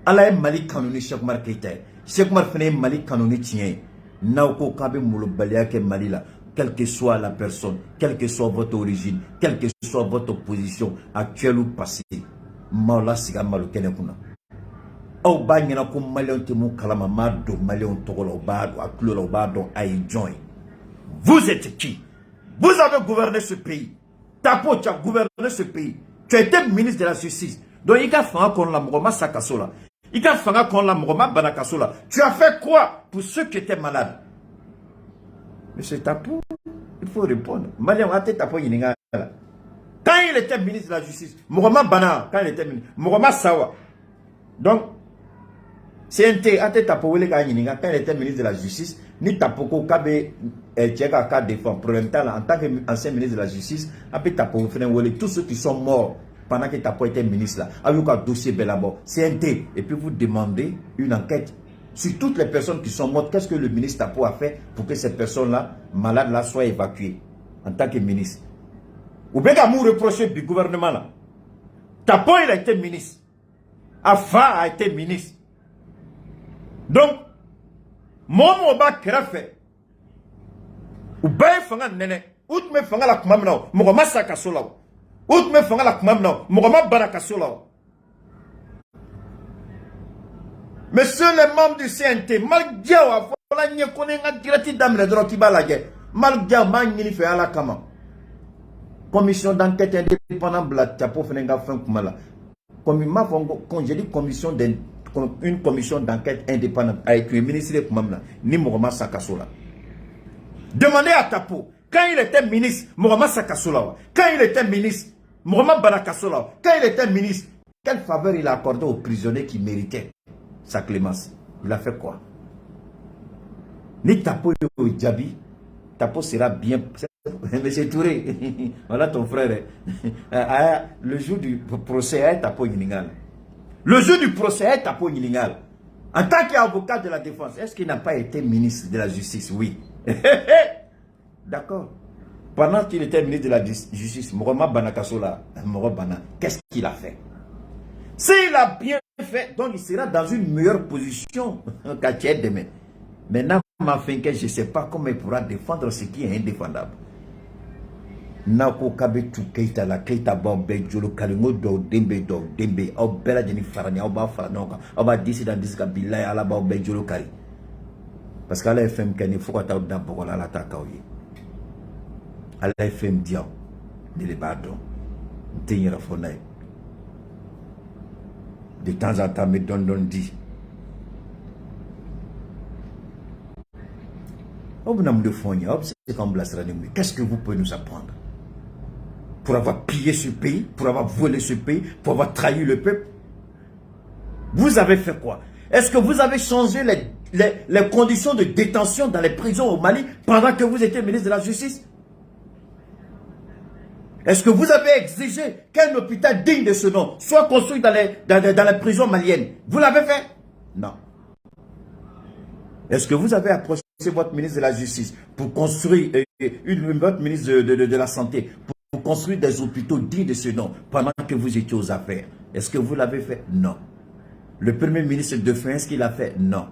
Speaker 1: Allez, Mali Kanouni Cheikh Oumar Keïta. Cheikh Oumar Fene Mali Kanouni tient. Naoko Kabe Mouloubalia ke Mali là. Quelle que soit la personne, quelle que soit votre origine, quelle que soit votre position, actuelle ou passée. Maula Siga Malukene Kuna. Au banyana ko malien te mon kalama mado malien togola bado aklola bado ay join. Vous êtes qui? Vous avez gouverné ce pays. Tapo, tu as gouverné ce pays. Tu as été ministre de la justice. Donc il a fait qu'on la mroma sakasola. Il a fait qu'on la mroma banakasola. Tu as fait quoi pour ceux qui étaient malades? Monsieur Tapo, il faut répondre. Malien a été Tapo yininga. Quand il était ministre de la justice, mroma bana quand il était ministre, mroma sawa. Donc CNT a été Tapo wele quand il était ministre de la justice, ni Tapoko Kabe Tcheka Ka défend problème en tant qu'ancien ministre de la justice, a été Tapo wele tous ceux qui sont morts pendant que Tapo était ministre là, a eu un dossier belabo CNT et puis vous demandez une enquête sur toutes les personnes qui sont mortes. Qu'est-ce que le ministre Tapo a fait pour que ces personnes là malades là soient évacuées en tant que ministre? Ou bien qu'à vous reprocher du gouvernement là, Tapo il a été ministre, Afa a été ministre. Donc, mon bas fait. Ou bien fanga nene, ou tu me fanga la kumamna, mugoma sakasola. Ou tu me fanga la kumamna, mugoma barakasola. Monsieur les membres du CNT, malgré voilà n'y connaît nga dirati damre dro ki balage. Malgré mangini fait ala kama. Commission d'enquête indépendante bla Tapo fenenga fin kumala. Comme ma fongo congédie commission une commission d'enquête indépendante avec le ministre de Koumamna, ni Mohamed Sakasola. Demandez à Tapo, quand il était ministre, Mohamed Sakasola, quand il était ministre, Mohamed Barakasola, quand il était ministre, quelle faveur il a accordé aux prisonniers qui méritaient sa clémence? Il a fait quoi? Ni Tapo Djabi, Tapo sera bien... Monsieur Touré, voilà ton frère. Le jour du procès, Tapo Yiningal. Le jour du procès, Tapo Yiningal. En tant qu'avocat de la défense, est-ce qu'il n'a pas été ministre de la justice? Oui. D'accord. Pendant qu'il était ministre de la justice, Moroma Banakasola, qu'est-ce qu'il a fait? S'il a bien fait, donc il sera dans une meilleure position qu'à demain. Maintenant, je ne sais pas comment il pourra défendre ce qui est indéfendable. Nako kabe tu keita la keita bombe jolo kalingo do dembe au bela jeni farani au ba faranoka au ba disi dans disika billahi ala ba be jolo kari parce qu'à la FM kani faut ta da bokola la ta kawye à la FM dia de le badon tenir fonay de temps en temps me don dit au bout de fonia c'est comme la mais qu'est-ce que vous pouvez nous apprendre pour avoir pillé ce pays, pour avoir volé ce pays, pour avoir trahi le peuple? Vous avez fait quoi? Est-ce que vous avez changé les conditions de détention dans les prisons au Mali pendant que vous étiez ministre de la Justice? Est-ce que vous avez exigé qu'un hôpital digne de ce nom soit construit dans les prisons maliennes? Vous l'avez fait? Non. Est-ce que vous avez approché votre ministre de la Justice pour construire votre ministre de la Santé pour construire des hôpitaux dignes de ce nom pendant que vous étiez aux affaires? Est-ce que vous l'avez fait? Non. Le premier ministre de fin, est-ce qu'il a fait? Non.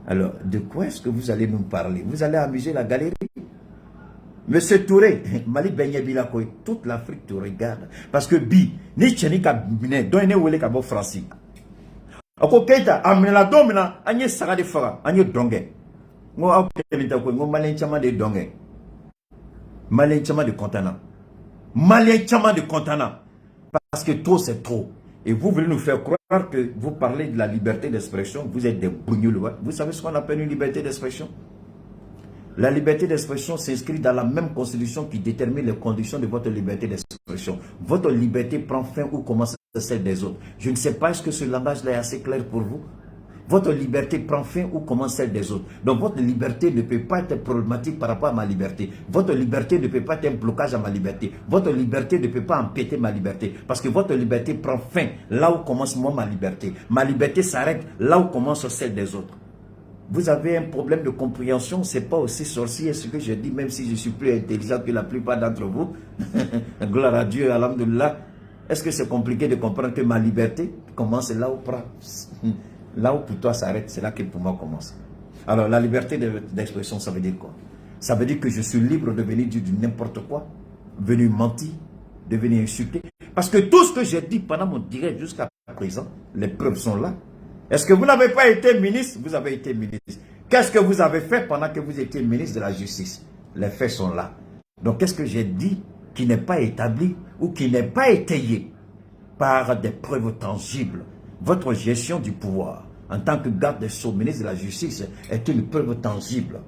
Speaker 1: Alors, de quoi est-ce que vous allez nous parler? Vous allez amuser la galerie? Monsieur Touré, Mali Benye Bilakoy, toute l'Afrique te regarde. Parce que Bi, ni Tcheni Kabine, donne wele Kabo Franci. Ako Keita, amena domina, anye saga de fara, anye donge. Ngo akelita ko, ngo malien chama de donge. Malien chama de contenant. Malien chama de contenant. Parce que trop c'est trop. Et vous voulez nous faire croire que vous parlez de la liberté d'expression, vous êtes des bougnoules. Vous savez ce qu'on appelle une liberté d'expression? La liberté d'expression s'inscrit dans la même constitution qui détermine les conditions de votre liberté d'expression. Votre liberté prend fin ou commence celle des autres. Je ne sais pas, est-ce que ce langage-là est assez clair pour vous? Votre liberté prend fin ou commence celle des autres. Donc votre liberté ne peut pas être problématique par rapport à ma liberté. Votre liberté ne peut pas être un blocage à ma liberté. Votre liberté ne peut pas empiéter ma liberté. Parce que votre liberté prend fin là où commence moi ma liberté. Ma liberté s'arrête là où commence celle des autres. Vous avez un problème de compréhension, c'est pas aussi sorcier ce que je dis, même si je suis plus intelligent que la plupart d'entre vous. Gloire à Dieu, alhamdoulilah. Est-ce que c'est compliqué de comprendre que ma liberté commence là où pour toi s'arrête, c'est là que pour moi commence. Alors la liberté d'expression, ça veut dire quoi? Ça veut dire que je suis libre de venir dire du n'importe quoi, venir mentir, de venir insulter. Parce que tout ce que j'ai dit pendant mon direct jusqu'à présent, les preuves sont là. Est-ce que vous n'avez pas été ministre? Vous avez été ministre. Qu'est-ce que vous avez fait pendant que vous étiez ministre de la Justice? Les faits sont là. Donc qu'est-ce que j'ai dit qui n'est pas établi ou qui n'est pas étayé par des preuves tangibles? Votre gestion du pouvoir en tant que garde des Sceaux, ministre de la Justice, est une preuve tangible.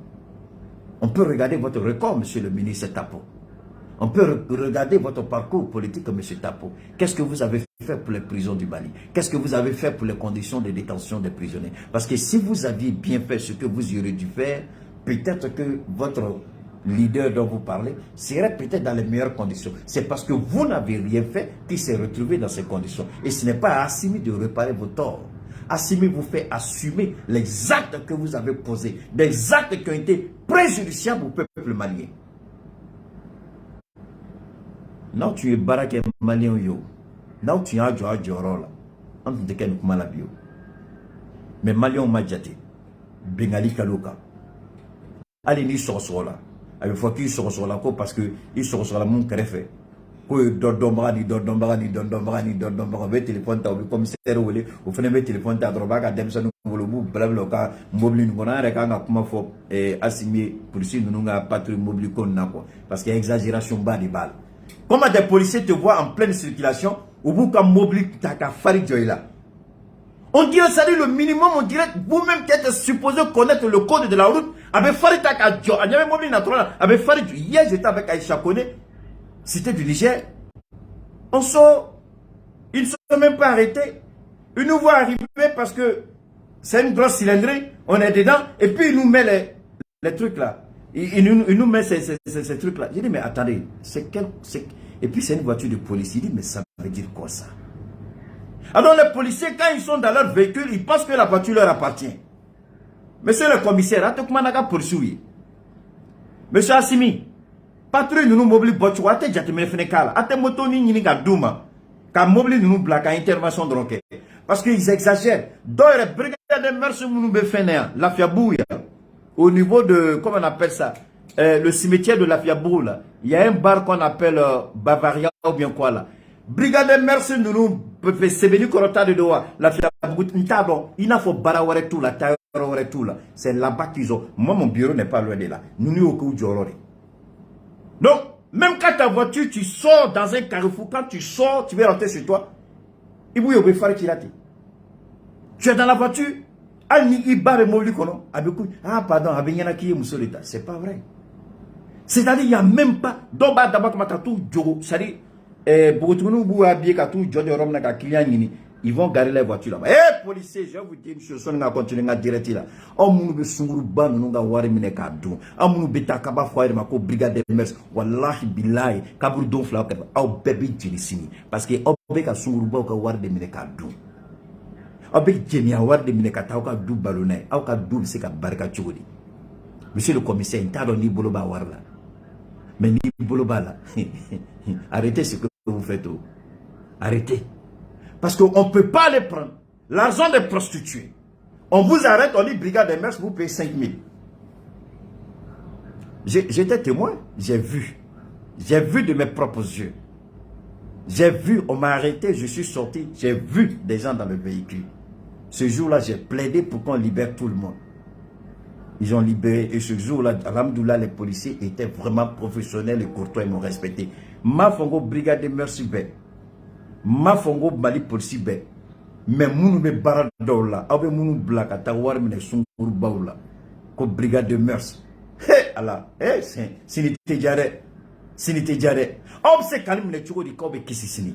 Speaker 1: On peut regarder votre record, monsieur le ministre Tapo. On peut regarder votre parcours politique, monsieur Tapo. Qu'est-ce que vous avez fait pour les prisons du Mali? Qu'est-ce que vous avez fait pour les conditions de détention des prisonniers? Parce que si vous aviez bien fait ce que vous auriez dû faire, peut-être que votre leader dont vous parlez serait peut-être dans les meilleures conditions. C'est parce que vous n'avez rien fait qu'il s'est retrouvé dans ces conditions. Et ce n'est pas à Assimi de réparer vos torts. Assimi vous fait assumer les actes que vous avez posés, des actes qui ont été préjudiciables au peuple malien. Non, tu es baraké malien yo. Non, tu es un là. On te dit bio. Mais malien majate. Bengali kaluka. Allez, ni sorsola. Avec fois qu'ils sorsola là parce que ils sorsola mon créfé. Ko dodomani téléphone ta au commissaire wele au fene téléphone ta droba ka demsa no wolobu blabla ka mobile ngona re ka kuma fo Assimi pour si nous nga patrouille mobile kon na quoi parce qu'il y a exagération bas des balles. Comment des policiers te voient en pleine circulation au bout qu'un mobile ta ka fari joila. On dirait ça le minimum, on dirait vous-même qui êtes supposé connaître le code de la route avec fari ta ka jo anyame mobile naturel avec fari hier j'étais avec Aïcha Kone. C'était du Niger. On sort. Ils ne sont même pas arrêtés. Ils nous voient arriver parce que c'est une grosse cylindrée, on est dedans, et puis il nous met les trucs là. Il nous met ces trucs là. J'ai dit, mais attendez, et puis c'est une voiture de police. Il dit, mais ça veut dire quoi ça? Alors les policiers, quand ils sont dans leur véhicule, ils pensent que la voiture leur appartient. Monsieur le commissaire, monsieur Assimi, patrouille nous mobile voiture, ate jatime fenekala, ate moto ni ni ga douma, ka mobile nous blaka intervention dronke. Parce qu'ils exagèrent. Dans les brigades de merci nous befenea, la fiabouya, au niveau de, comment on appelle ça, le cimetière de la Fiabou là, il y a un bar qu'on appelle Bavaria ou bien quoi là. Brigade de merci nous c'est venu corota de doa, la Fiabou, il n'a faut baraware tout la taille tout là. C'est là-bas qu'ils ont. Moi mon bureau n'est pas loin de là. Nous n'y au coup donc, même quand ta voiture, tu sors dans un carrefour, quand tu sors, tu veux rentrer chez toi, tu es dans la voiture, ah pardon, c'est pas vrai. C'est-à-dire, il n'y a même pas, ils vont garer les voitures là-bas. Eh, policiers, je vous dis une chose, on va continuer à dire là. On nous be sunguruba nous nga wari mine ka dun. On nous beta kaba foire ma ko brigade de mers. Wallahi billahi, kabur don fla ka au bébé jinisini parce que on be ka sunguruba ka wari de mine ka dun. On be jemi wari de mine ka ta ka du balonai, au ka du se ka barka chogodi. Monsieur le commissaire, t'as donné boloba warla. Mais ni boloba là. Arrêtez ce que vous faites. Arrêtez. Parce qu'on ne peut pas les prendre. L'argent des prostituées. On vous arrête, on dit brigade des mers, vous payez 5 000. J'étais témoin, j'ai vu. J'ai vu de mes propres yeux. J'ai vu, on m'a arrêté, je suis sorti, j'ai vu des gens dans le véhicule. Ce jour-là, j'ai plaidé pour qu'on libère tout le monde. Ils ont libéré. Et ce jour-là, alhamdoulilah, les policiers étaient vraiment professionnels et courtois, ils m'ont respecté. Ma fongo brigade des mers, ma fongo bali polisi be mais munu be bara dawla abe munu blaka ta war mine sungur bawla ko brigade de mers he ala sinite jare obse kalim ne chugo di ko be kisisini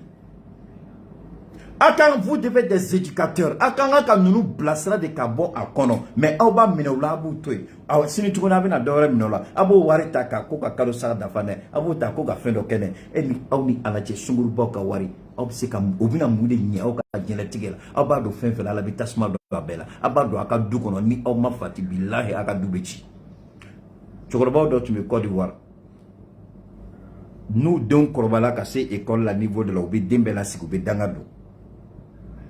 Speaker 1: akan vous devez des éducateurs akan aka nunu blasra de kabo akono mais oba minewla bu toy aw sini chugo na be na dawra minewla abo wari taka ko ka kalo sa da fane abo ta ko ka fendo kene eni awni ala che sungur boka wari obseka obina mude nya o ka genetique la abado fenfe la habitation do babela abado aka du kono ni o ma fati billahi aka du bechi chokoroba do tu me Côte d'Ivoire nous donc korobala ka se école la niveau de la obi dembela siku be dangado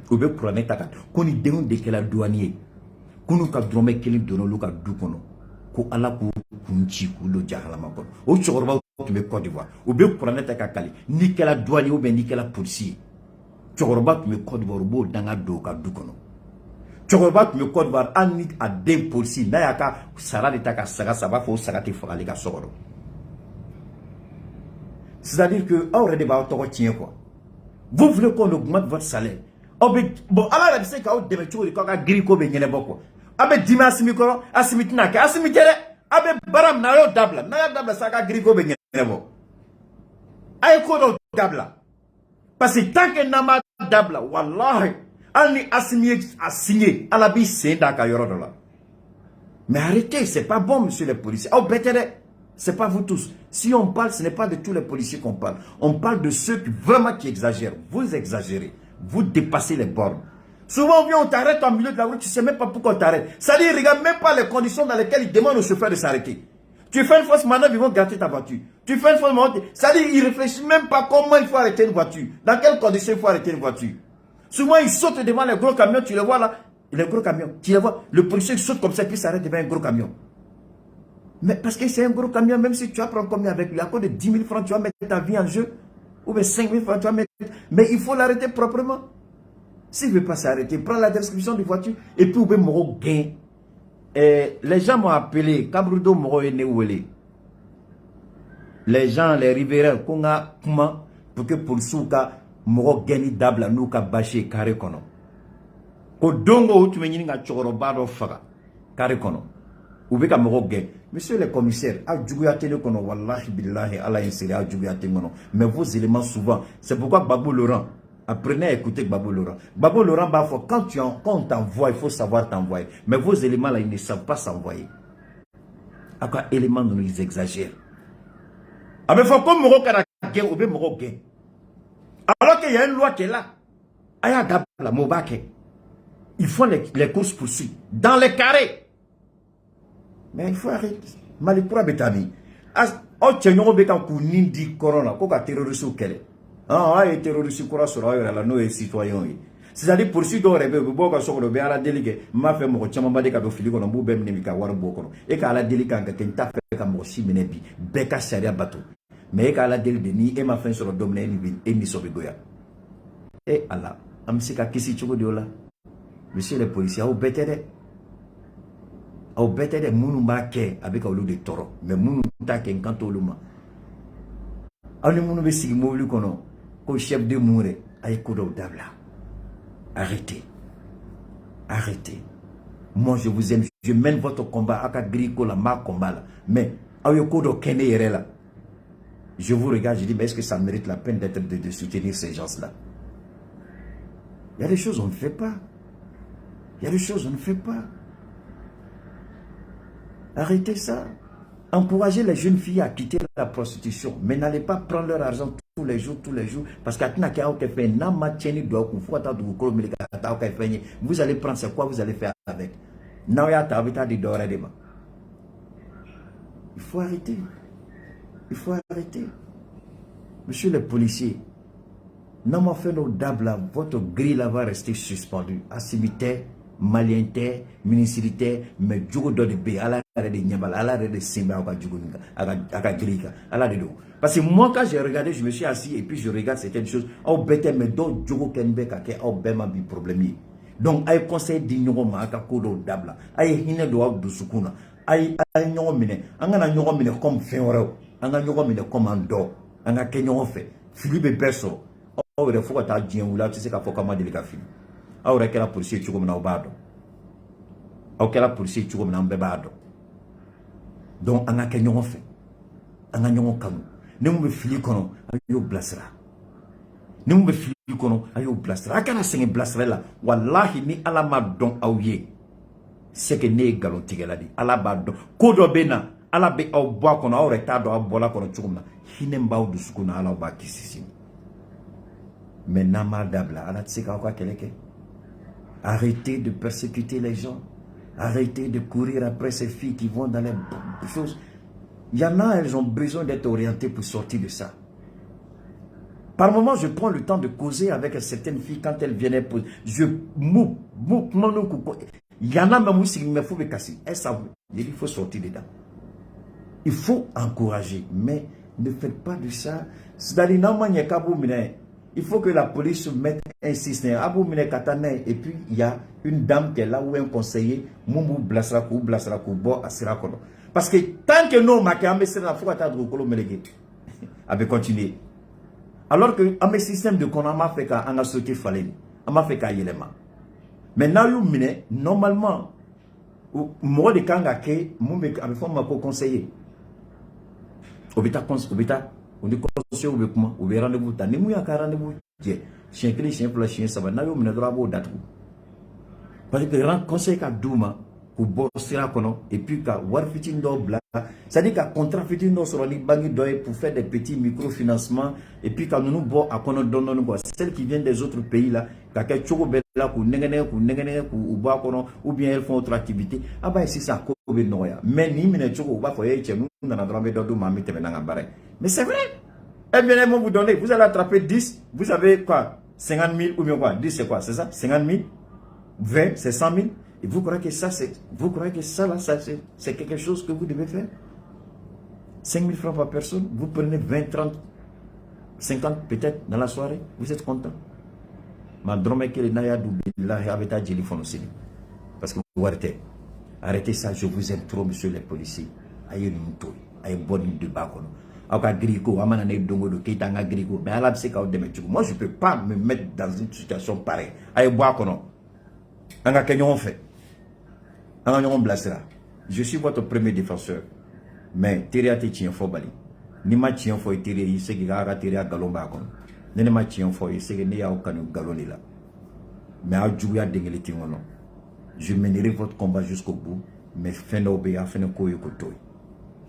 Speaker 1: obe prone taka koni deun de kala douanier kunu ka drome keli dono lu ka du kono ko ala ko kunchi ku lo jahalama ko o chokoroba tu me Côte d'Ivoire ou bien prendre ta kakali ni kala douanier ou bien ni kala policier chokoroba tu me Côte d'Ivoire bo danga do ka du kono chokoroba tu me Côte d'Ivoire ani a des policiers na yaka sara de ta ka saga saba fo saga te fali ka sokoro c'est-à-dire que aurait ba to tien quoi vous voulez qu'on augmente votre salaire bon ala la c'est ka o deme chori ko ka giri ko be nyene boko abe dimas mi ko asimitina ka asimitele abe baram na yo dabla saka giri ko be ay ko do dabla parce que tant que nama dabla wallahi ani assigné à la bi senda ka yoro là mais arrêtez, c'est pas bon monsieur les policiers oh betere c'est pas vous tous si on parle ce n'est pas de tous les policiers qu'on parle on parle de ceux qui vraiment qui exagèrent vous exagérez vous dépassez les bornes. Souvent, on t'arrête en milieu de la route, tu ne sais même pas pourquoi on t'arrête. Ça dit, regarde même pas les conditions dans lesquelles ils demandent au chauffeur de s'arrêter. Tu fais une fausse manœuvre, ils vont garder ta voiture. Tu fais une fausse manœuvre, ça dit, ils ne réfléchissent même pas comment il faut arrêter une voiture. Dans quelles conditions il faut arrêter une voiture. Souvent, ils sautent devant les gros camions, tu les vois là, les gros camions, tu les vois, le policier saute comme ça, puis s'arrête devant un gros camion. Mais parce que c'est un gros camion, même si tu apprends combien avec lui, à cause de 10 000 francs, tu vas mettre ta vie en jeu, ou bien 5 000 francs, tu vas mettre. Mais il faut l'arrêter proprement. S'il ne veut pas s'arrêter, prends la description de voiture et puis vous pouvez me gain. Les gens m'ont appelé, Kabrudo Moro et Neuwele. Les gens, les riverains, Konga, Kuma, pour que pour souka, Moro Geni Dabla, Nuka Baché, Kare Kono. Ko dongo, tu me dis nga Chorobado Faga, Kare Kono. Oubeka Moro Gen. Monsieur le commissaire, a Djougouya Kono, Wallahi Billahi, Allah inséré a Djougouya Kono. Mais vos éléments souvent, c'est pourquoi Babou Laurent, Apprenez à écouter Gbagbo Laurent. Gbagbo Laurent, quand on t'envoie, il faut savoir t'envoyer. Mais vos éléments là, ils ne savent pas s'envoyer. À quoi éléments nous ils exagèrent. Ah mais faut comme Moro Kanake ou bien Moro Gain. Alors qu'il y a une loi qui est là. Aya Dabla Mobake. Ils font les courses poursuites dans les carrés. Mais il faut arrêter. Malipura Betami. Oh, tchenyon bekan kunindi corona, koka terroriste au kele. Ah, et terroriste kora sera la no et citoyen. C'est-à-dire poursuite au rêve, boka sur le béala déliqué, m'a fait mon chamamba de cabo filico, non boubem nemika warbo, et qu'à la délicat que tenta fait comme aussi menebi, beka saria bateau. Mais qu'à la délicat ni et ma fin sur le domaine et ni sobegoya. Et Allah, amsika kisi chugo diola. Monsieur le policier, au bêtere. Au bêtere, mounou make avec un loup de taureau, mais mounou take un canto luma. On est mounou bessi moulu kono, ko chef de moure, aïe kodo dabla. Arrêtez. Arrêtez. Moi, je vous aime. Je mène votre combat. Aka griko la ma combat là. Mais, ayokodo kene yere là. Je vous regarde, je dis, mais est-ce que ça mérite la peine d'être de soutenir ces gens-là? Il y a des choses on ne fait pas. Il y a des choses on ne fait pas. Arrêtez ça. Encouragez les jeunes filles à quitter la prostitution. Mais n'allez pas prendre leur argent tous les jours. Parce que vous allez prendre c'est quoi vous allez faire avec. Il faut arrêter. Il faut arrêter. Monsieur le policier, non fait nos dabla, votre grille là va rester suspendue. Assimité, malienté, municipalité, mais djogo do de B, à la de Nyabal, à la de Simba, à la grille, à la de. Parce que moi, quand j'ai regardé, je me suis assis et puis je regarde certaines choses. Oh, bête, mais d'autres djogo kenbe kake, oh, bema bi problème. Donc, aïe conseil d'ignorer ma kakodo dabla, aïe hine doa du sukuna, aïe nyon mine, anga nyon mine comme féoro, anga nyon mine comme ando, anga kenyon fait, Philippe Berso. Oh, il faut que tu aies dit là, tu sais qu'il faut comment délicat film. Ah, on a quelle police tu comme na obado. Ah, quelle police tu comme na bebado. Donc, on a kenyon fait, on a nyon kanu. Ne me fili kono, ayo blasra. Ne me fili kono, ayo blasra. Akana senge blasra la, wallahi ni alama don aouye. C'est que ne galon tigela di, alaba don. Kodo bena, alabe au bois kono, au retard au bola kono chukumna. Hinemba ou du sukuna ala ba kisisi. Mais nama dabla, ala tsika kwa keleke. Arrêtez de persécuter les gens. Arrêtez de courir après ces filles qui vont dans les choses. Il y en a, elles ont besoin d'être orientées pour sortir de ça. Par moment, je prends le temps de causer avec certaines filles quand elles viennent pour... Il y en a même aussi qui me font me casser. Elles savent. Il faut sortir dedans. Il faut encourager. Mais ne faites pas de ça. Il faut que la police mette un système. Et puis, il y a une dame qui est là ou un conseiller. Parce que tant que nous, avait continué. Alors que un système de konama fait qu'un a sauté fallu, on m'a fait qu'à yéléma. Maintenant, normalement, moi de kanga ke, mon mec avait fait ma conseiller. Obita, on est conseiller ou comment, ou bien rendez-vous, t'as n'est mouillé à rendez-vous, chien clé, chien flash, chien ça va, n'a eu une droit à date. Parce que rend conseil qu'à Douma, ou bossira kono, et puis qu'à warfitin d'obla, c'est-à-dire qu'à contrat fitin d'o sur les banques d'oeil pour faire des petits microfinancements, et puis qu'à nous boire à kono donne quoi, celles qui viennent des autres pays là, qu'à quel choco bella, ou boire kono, ou bien elles font autre activité, ah bah ici ça kobe noya. Mais ni mine choco, ou bah foyer, nous, on a droit de mamie te menant à barre. Mais c'est vrai! Eh bien, elles vont vous donner, vous allez attraper 10, vous avez quoi? 50 000 ou bien quoi? 10 c'est quoi? C'est ça? 50 000? 20, c'est 100 000? Et vous croyez que ça, c'est quelque chose que vous devez faire? 5 000 francs par personne, vous prenez 20, 30, 50 peut-être dans la soirée, vous êtes content. Parce que vous arrêtez ça, je vous aime trop, monsieur les policiers. Aïe, bonne de bas. Moi, je ne peux pas me mettre dans une situation pareille. Aïe, bois, je suis votre premier défenseur. Mais Téria te tient fort bali. Ni ma tient fort Téria, il sait qu'il a raté à Galomba. ne ma tiɲɛ fɔ ye c'est que ne y'aw kanu galon de la mais aw juguya dengeli tɛ n kɔnɔ je mènerai votre combat jusqu'au bout mais fɛn dɔw bɛ yen a fɛnɛ ko ye ko to ye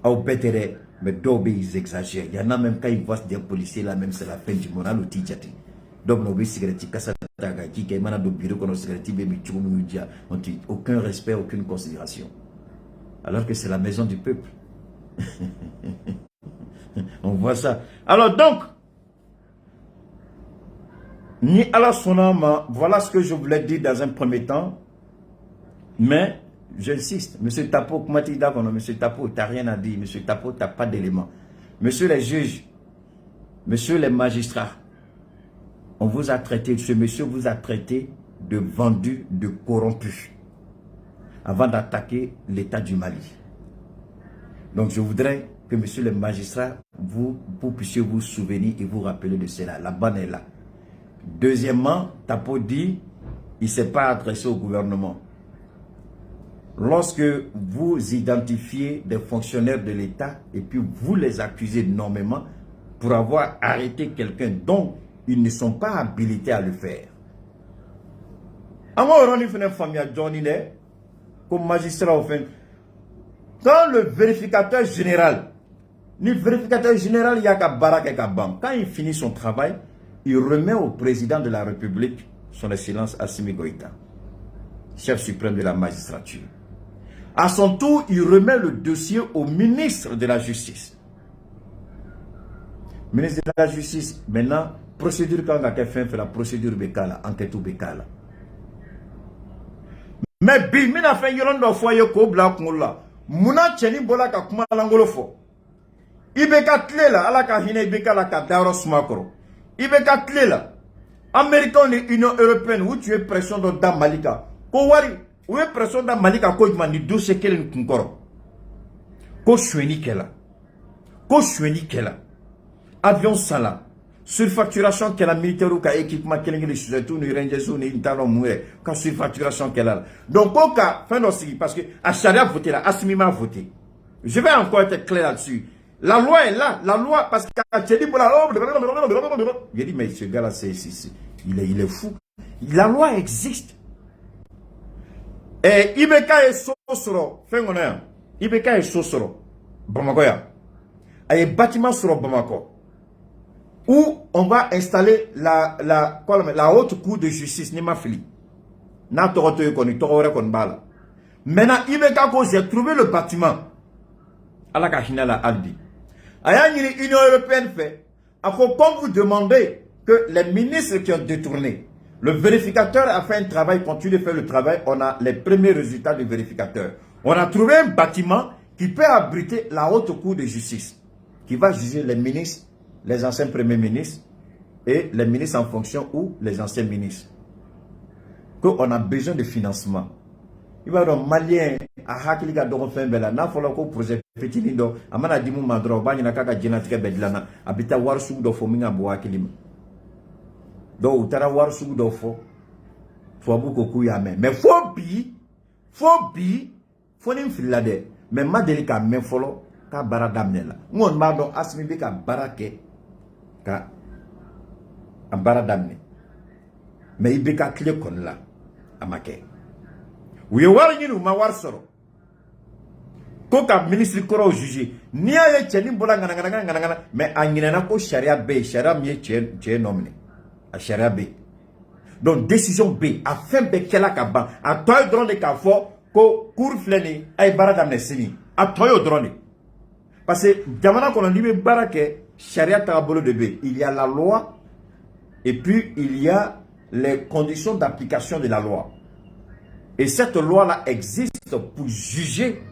Speaker 1: aw bɛɛ tɛ dɛ mais dɔw bɛ ils exagèrent il y en a même quand ils voient des policiers là même c'est la fin du monde hali o t'i jate dɔw bɛ na u bɛ cigarette kasa ta ka ji kɛ i mana don bureau kɔnɔ cigarette bɛ min cogo min diya on tɛ aucun respect aucune considération alors que c'est la maison du peuple on voit ça alors donc ni ala sonama, voilà ce que je voulais dire dans un premier temps. Mais, j'insiste, monsieur Tapo, comment tu dis d'accord, monsieur Tapo, tu n'as rien à dire, monsieur Tapo, tu n'as pas d'éléments. Monsieur les juges, monsieur les magistrats, on vous a traité, ce monsieur vous a traité de vendu, de corrompu, avant d'attaquer l'État du Mali. Donc je voudrais que monsieur les magistrats, vous puissiez vous souvenir et vous rappeler de cela. La bonne est là. Deuxièmement, Tapo dit, il ne s'est pas adressé au gouvernement. Lorsque vous identifiez des fonctionnaires de l'État et puis vous les accusez nommément pour avoir arrêté quelqu'un dont ils ne sont pas habilités à le faire. Comme magistrat au fin, quand le vérificateur général, il y a qu'à Barak et qu'à Bam, quand il finit son travail, il remet au président de la République, son excellence Assimi Goïta, chef suprême de la magistrature. À son tour, il remet le dossier au ministre de la Justice. Ministre de la Justice, maintenant, procédure quand on a fait la procédure Bekala, enquête ou Bekala. Mais bimina fait yon do foyer ko bla kola. Muna cheni bola ka kuma langolo fo. Ibeka tlela ala ka hina ibeka la ka daro smakoro. Ibeka tlela. Américain et Union européenne où tu es pression dans Malika. Ko wari, où est pression dans Malika ko jmani dossier kelen kunkoro. Ko shweni kela. Ko shweni kela. Avion sala. Surfacturation qu'elle a militaire ou qu'à équipement qu'elle a surtout nous rendons nous intano mourir quand surfacturation qu'elle a. Donc au cas fin aussi parce que à Charia voté là, Assimi a voté. Je vais encore être clair là-dessus. La loi est là, la loi parce qu'à Tchedi pour la j'ai dit mais ce gars là il est fou. La loi existe. Et Ibeka est sosoro, fin honneur. Ibeka est sosoro. Bamako ya. Et bâtiment sur Bamako. Où on va installer la haute cour de justice, Nima Fili. Maintenant, Ibeka, j'ai trouvé le bâtiment. À la Kahina la Aldi. Aya l'Union européenne fait. Comme vous demandez que les ministres qui ont détourné, le vérificateur a fait un travail, continue de faire le travail, on a les premiers résultats du vérificateur. On a trouvé un bâtiment qui peut abriter la haute cour de justice, qui va juger les ministres, les anciens premiers ministres et les ministres en fonction ou les anciens ministres. Qu'on a besoin de financement. Il va y avoir Malien à Hakilika Dorofin Bella, n'a pas le projet petit nido, à Manadimu Madro, Banyanaka Genatika Bedlana, habita Warsu do Fominga Boakilim. Donc, Utara Warsu do Fo, Foabuko Kuyame. Mais faut n'infilade, mais Madelika Menfolo, ka baradamnela. Mon mado Assimi Beka barake. Ka ambaradamne mais ibeka clé kon la amake oui wari ni ma war soro ko ka ministre koro juger ni aye cheni bola ngana mais angina ko sharia B sharia mi che nomne a sharia B donc décision B afin be kela ka ban a toy drone ka fo ko cour fleni ay baradamne sini a toyo drone parce que jamana ko ni be barake Charia Tarabolo de B, il y a la loi et puis il y a les conditions d'application de la loi. Et cette loi-là existe pour juger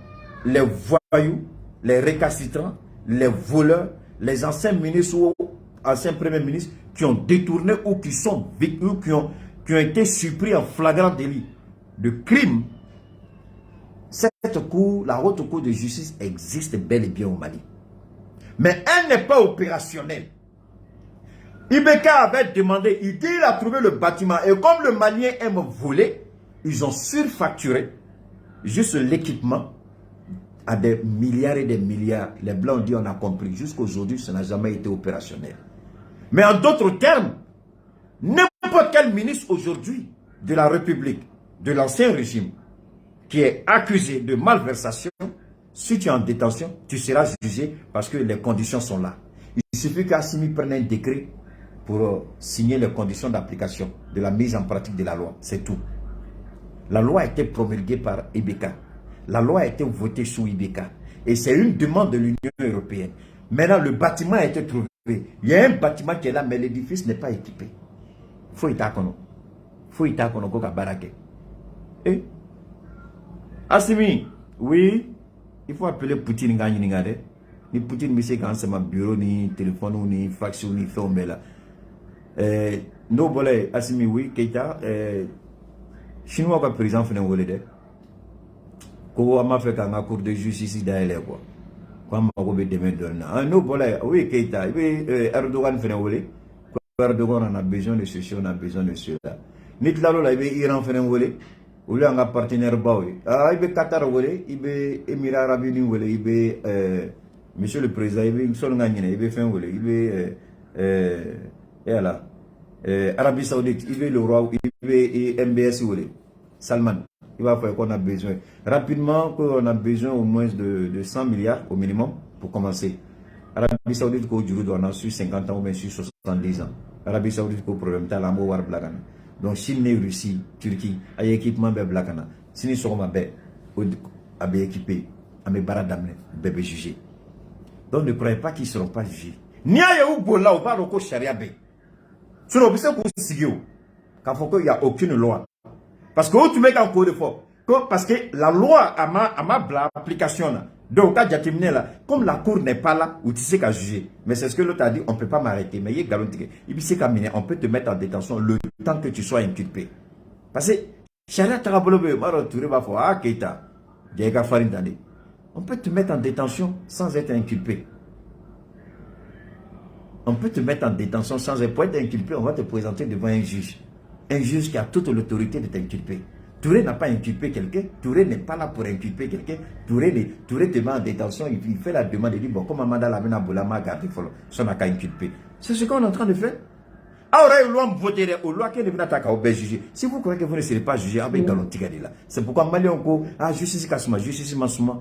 Speaker 1: les voyous, les récalcitrants, les voleurs, les anciens ministres ou anciens premiers ministres qui ont détourné ou qui sont victimes, qui ont été surpris en flagrant délit de crime. Cette cour, la haute cour de justice existe bel et bien au Mali. Mais elle n'est pas opérationnelle. Ibeka avait demandé, il dit il a trouvé le bâtiment. Et comme le Malien aime voler, ils ont surfacturé juste l'équipement à des milliards et des milliards. Les Blancs ont dit on a compris. Jusqu'à aujourd'hui, ça n'a jamais été opérationnel. Mais en d'autres termes, n'importe quel ministre aujourd'hui de la République, de l'ancien régime, qui est accusé de malversation, si tu es en détention, tu seras jugé parce que les conditions sont là. Il suffit qu'Assimi prenne un décret pour signer les conditions d'application de la mise en pratique de la loi. C'est tout. La loi a été promulguée par Ibeka. La loi a été votée sous Ibeka. Et c'est une demande de l'Union européenne. Maintenant, le bâtiment a été trouvé. Il y a un bâtiment qui est là, mais l'édifice n'est pas équipé. Faut y takono. Faut y takono koka barake. Eh? Assimi, oui, il faut appeler Poutine Gagné Ningade. Ni Poutine, mais c'est quand c'est ma bureau, ni téléphone, ni fax, ni film là. No bolé, Assimi, oui, Keita, Chinois comme président fait un volet de. Ko ama fait qu'un cour de justice d'ailleurs quoi. Comme on va demain donner. No bolé, oui, Keita, Erdogan fait un volet. Erdogan a besoin de ceci, on a besoin de cela. Nitlalo là, Iran fait un volet. Ou là, on a partenaire Baoui. Ah, il y a Qatar, il y a Émirats Arabes Unis, il y a Monsieur le Président, il y a une seule gagnée, il y a fin, il y a Arabie Saoudite, il y a le roi, il y a MBS, Salman, il va faire qu'on a besoin. Rapidement, on a besoin au moins de 100 milliards au minimum pour commencer. Arabie Saoudite, aujourd'hui, doit en avoir sur 50 ans ou bien sur 70 ans. Arabie Saoudite, pour problème, t'as l'amour, war blagan. Donc, Chine, Russie, Turquie, il y a équipement de Blakana. Si nous sommes équipés, à mes baradamne, bébé jugé. Donc, ne croyez pas qu'ils ne seront pas jugés. Ni à Yaou Bola ou pas de Sharia B. Sur le business pour Sigio, quand il n'y a aucune loi. Parce que tu mets encore de fois. Parce que la loi a ma application là. Donc, comme la cour n'est pas là, où tu sais qu'à juger. Mais c'est ce que l'autre a dit, on ne peut pas m'arrêter. Mais il est garanti. On peut te mettre en détention le temps que tu sois inculpé. Parce que, on peut te mettre en détention sans être inculpé. On peut te mettre en détention sans être inculpé. On va te présenter devant un juge. Un juge qui a toute l'autorité de t'inculper. Touré n'a pas inculpé quelqu'un, Touré n'est pas là pour inculper quelqu'un, Touré te met en détention, il fait la demande, il dit bon, comme Amanda la mène à Boulama, gardez follow, ça n'a qu'à inculper. C'est ce qu'on est en train de faire. Alors, il y a une voter au loi qui est devenu attaqué au juger. Si vous croyez que vous ne serez pas jugé, c'est pourquoi Malion ko, ah, justice Kasuma, justice Masuma,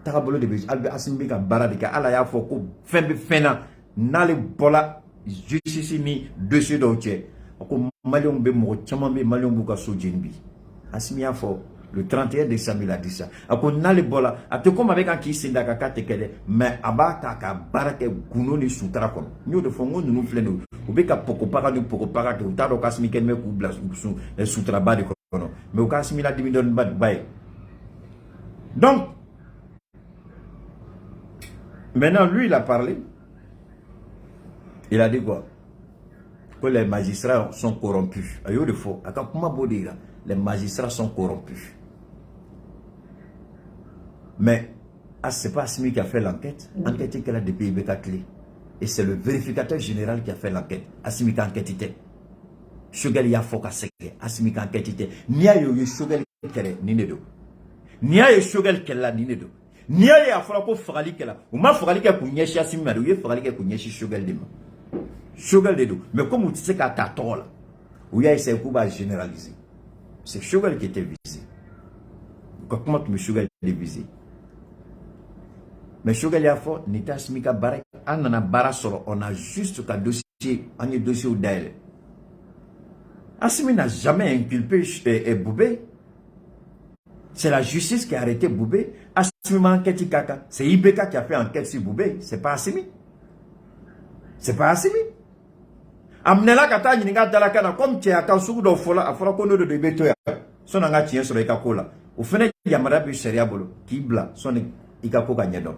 Speaker 1: Tarabolo de Béji, Albert Asimbika, Baradika, Alaya Foko, Fena, Nale Bola, justice ni dessus d'autres. Malion Bemo, Chamambe, Malion Bouka Sojinbi. Assimi a fort le 31 décembre il a dit ça. Ako nale bola, ate comme avec un qui s'inda kaka tekele, mais abata ka barake guno ni sutra kon. Nous de fongo nous fleno. Obeka poko para que utaro kasmi ken me ku blas sutra ba de kono. Mais o kasmi la dimidon bad bay. Donc maintenant lui il a parlé. Il a dit quoi? Que les magistrats sont corrompus. Ayo de faux. Aka kuma bodira. Les magistrats sont corrompus. Mais, ce n'est pas Assimi qui a fait l'enquête. L'enquête qu'elle a depuis Ibeka Clé. Et c'est le vérificateur général qui a fait l'enquête. Assimi qui a enquêté. Shogal ya foka seke. Assimi qui a enquêté. Nia yo Shogal kere ninedo. Nia yo Shogal kella ninedo. Nia yo afra ko fagali kella. Ou ma fagali ke kunyeshi Assimi madu. Yo fagali ke kunyeshi Shogal dema. Shogal dedo. Mais comme tu sais qu'à ta tola. Ou ya essaie de généraliser. C'est Shogal qui était visé. Comment tu me Shogal est visé? Mais Shogal a fait, Nita Smika Barak, Anna Barasoro, on a juste qu'un dossier, un dossier ou d'aile. Assimi n'a jamais inculpé Boubé. C'est la justice qui a arrêté Boubé. Assimi m'a enquêté Kaka. C'est Ibeka qui a fait enquête sur Boubé. C'est pas Assimi. C'est pas Assimi. Amnela kata nyinga dalakana comme tu as kansugu do fola afora kono de beto ya sona nga tien so eka kola o fene yamara bi sharia bolo kibla sona ikako ka nyedo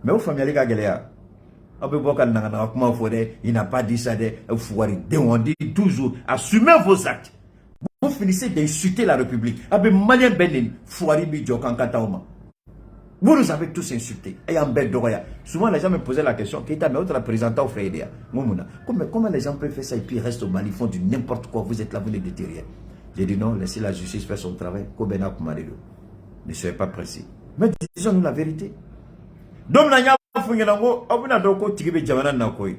Speaker 1: mais au famille ga gelea abe bokal na kuma fode il n'a pas dit ça de fouari de on dit toujours assumez vos actes. Vous finissez d'insulter la République abe malien benen fouari bi jokan katauma. Vous nous avez tous insultés. Et en bête d'Oroya. Souvent, les gens me posaient la question qui est mais autre représentant au Frère comment les gens peuvent faire ça et puis ils restent au Mali, ils font du n'importe quoi. Vous êtes là, vous les déterriez. J'ai dit non, laissez la justice faire son travail. Ne soyez pas pressés. Mais disons-nous la vérité. Donc, fungena ngo abuna doko tigibe jamana na koy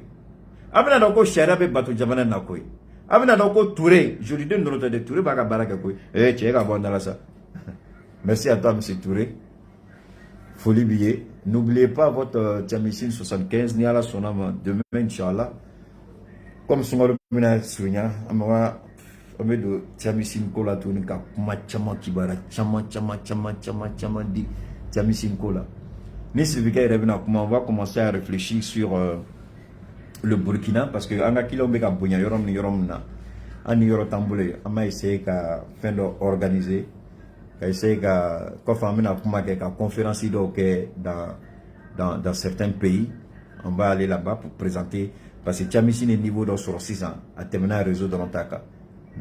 Speaker 1: abuna doko shara be bato jamana na koy abuna doko Touré je lui donne notre de Touré baka baraka koy tcheka bon dans ça. Merci à toi monsieur Touré. Folie billet. N'oubliez pas votre Tiamisine 75 ni à la sonama demain inchallah. Comme son mina sounya amwa de Tiamisine kola tunika chama kibara chama di Tiamisine kola. Ni Sylvika Revena, on va commencer à réfléchir sur le Burkina parce que anga kilombe ka bunya yorom na ani yoro tambule ama essayer ka fin organiser ka essayer ka famina kuma ka conférence dans certains pays. On va aller là-bas pour présenter parce que Tiamisine est niveau dans sur 6 ans à terminer un réseau de l'Antaka.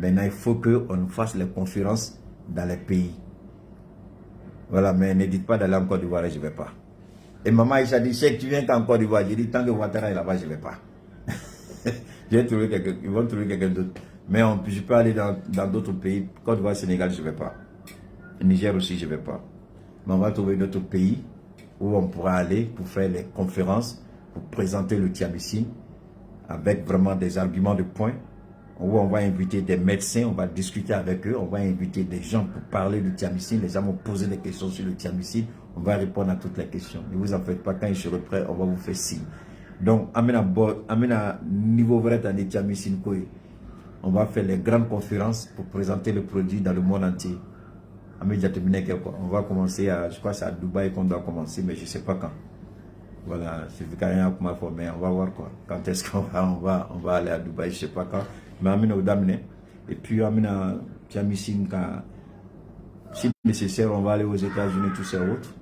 Speaker 1: Maintenant il faut que on fasse les conférences dans les pays. Voilà, mais ne dites pas d'aller en Côte d'Ivoire, je vais pas. Et maman Aïcha dit, Cheikh, tu viens qu'en Côte d'Ivoire. J'ai dit, tant que Ouattara est là-bas, je ne vais pas. Ils vont trouver quelqu'un d'autre. Mais je peux aller dans d'autres pays. Côte d'Ivoire, Sénégal, je ne vais pas. Niger aussi, je ne vais pas. Mais on va trouver d'autres pays où on pourra aller pour faire les conférences, pour présenter le Tiamisine avec vraiment des arguments de poing. Où on va inviter des médecins, on va discuter avec eux, on va inviter des gens pour parler du Tiamisine. Les gens vont poser des questions sur le Tiamisine. On va répondre à toutes les questions. Ne vous en faites pas, quand je serai prêt, on va vous faire signe. Donc, amena niveau vrai dans les Tiamisine, on va faire les grandes conférences pour présenter le produit dans le monde entier. On va commencer à, je crois que c'est à Dubaï qu'on doit commencer, mais je ne sais pas quand. Voilà, c'est rien pour ma mais on va voir quoi. Quand est-ce qu'on va aller à Dubaï, je ne sais pas quand. Mais amena Odamine. Et puis amena Tiamisine, si nécessaire, on va aller aux États-Unis, tous ces autres.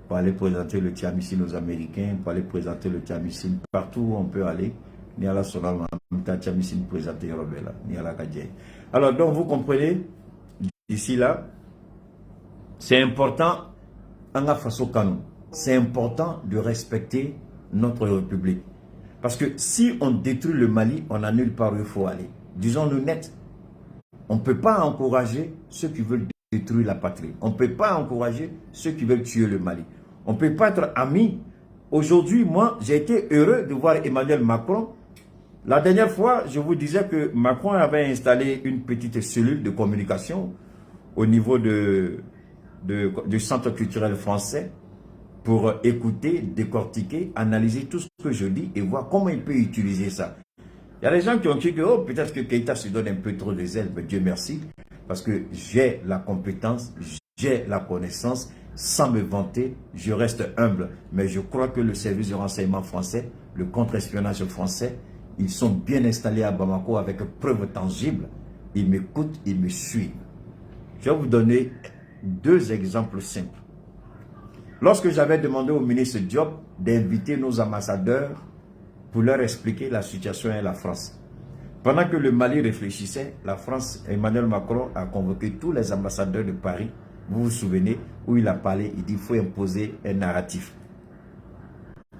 Speaker 1: Pour aller présenter le Tiamisine aux Américains, pour aller présenter le Tiamisine partout où on peut aller. Ni à la Sonal, Tiamisine présenté Robela, ni à la Kadjé. Alors, donc, vous comprenez, d'ici là, c'est important, c'est important de respecter notre République. Parce que si on détruit le Mali, on n'a nulle part où il faut aller. Disons-le net, on ne peut pas encourager ceux qui veulent détruire la patrie. On ne peut pas encourager ceux qui veulent tuer le Mali. On ne peut pas être amis. Aujourd'hui, moi, j'ai été heureux de voir Emmanuel Macron. La dernière fois, je vous disais que Macron avait installé une petite cellule de communication au niveau du Centre culturel français pour écouter, décortiquer, analyser tout ce que je dis et voir comment il peut utiliser ça. Il y a des gens qui ont dit que oh, peut-être que Keïta se donne un peu trop de zèle, mais Dieu merci, parce que j'ai la compétence, j'ai la connaissance, sans me vanter, je reste humble. Mais je crois que le service de renseignement français, le contre-espionnage français, ils sont bien installés à Bamako avec preuve tangible. Ils m'écoutent, ils me suivent. Je vais vous donner 2 exemples simples. Lorsque j'avais demandé au ministre Diop d'inviter nos ambassadeurs pour leur expliquer la situation et la France. Pendant que le Mali réfléchissait, la France, Emmanuel Macron a convoqué tous les ambassadeurs de Paris. Vous vous souvenez où il a parlé, il dit qu'il faut imposer un narratif.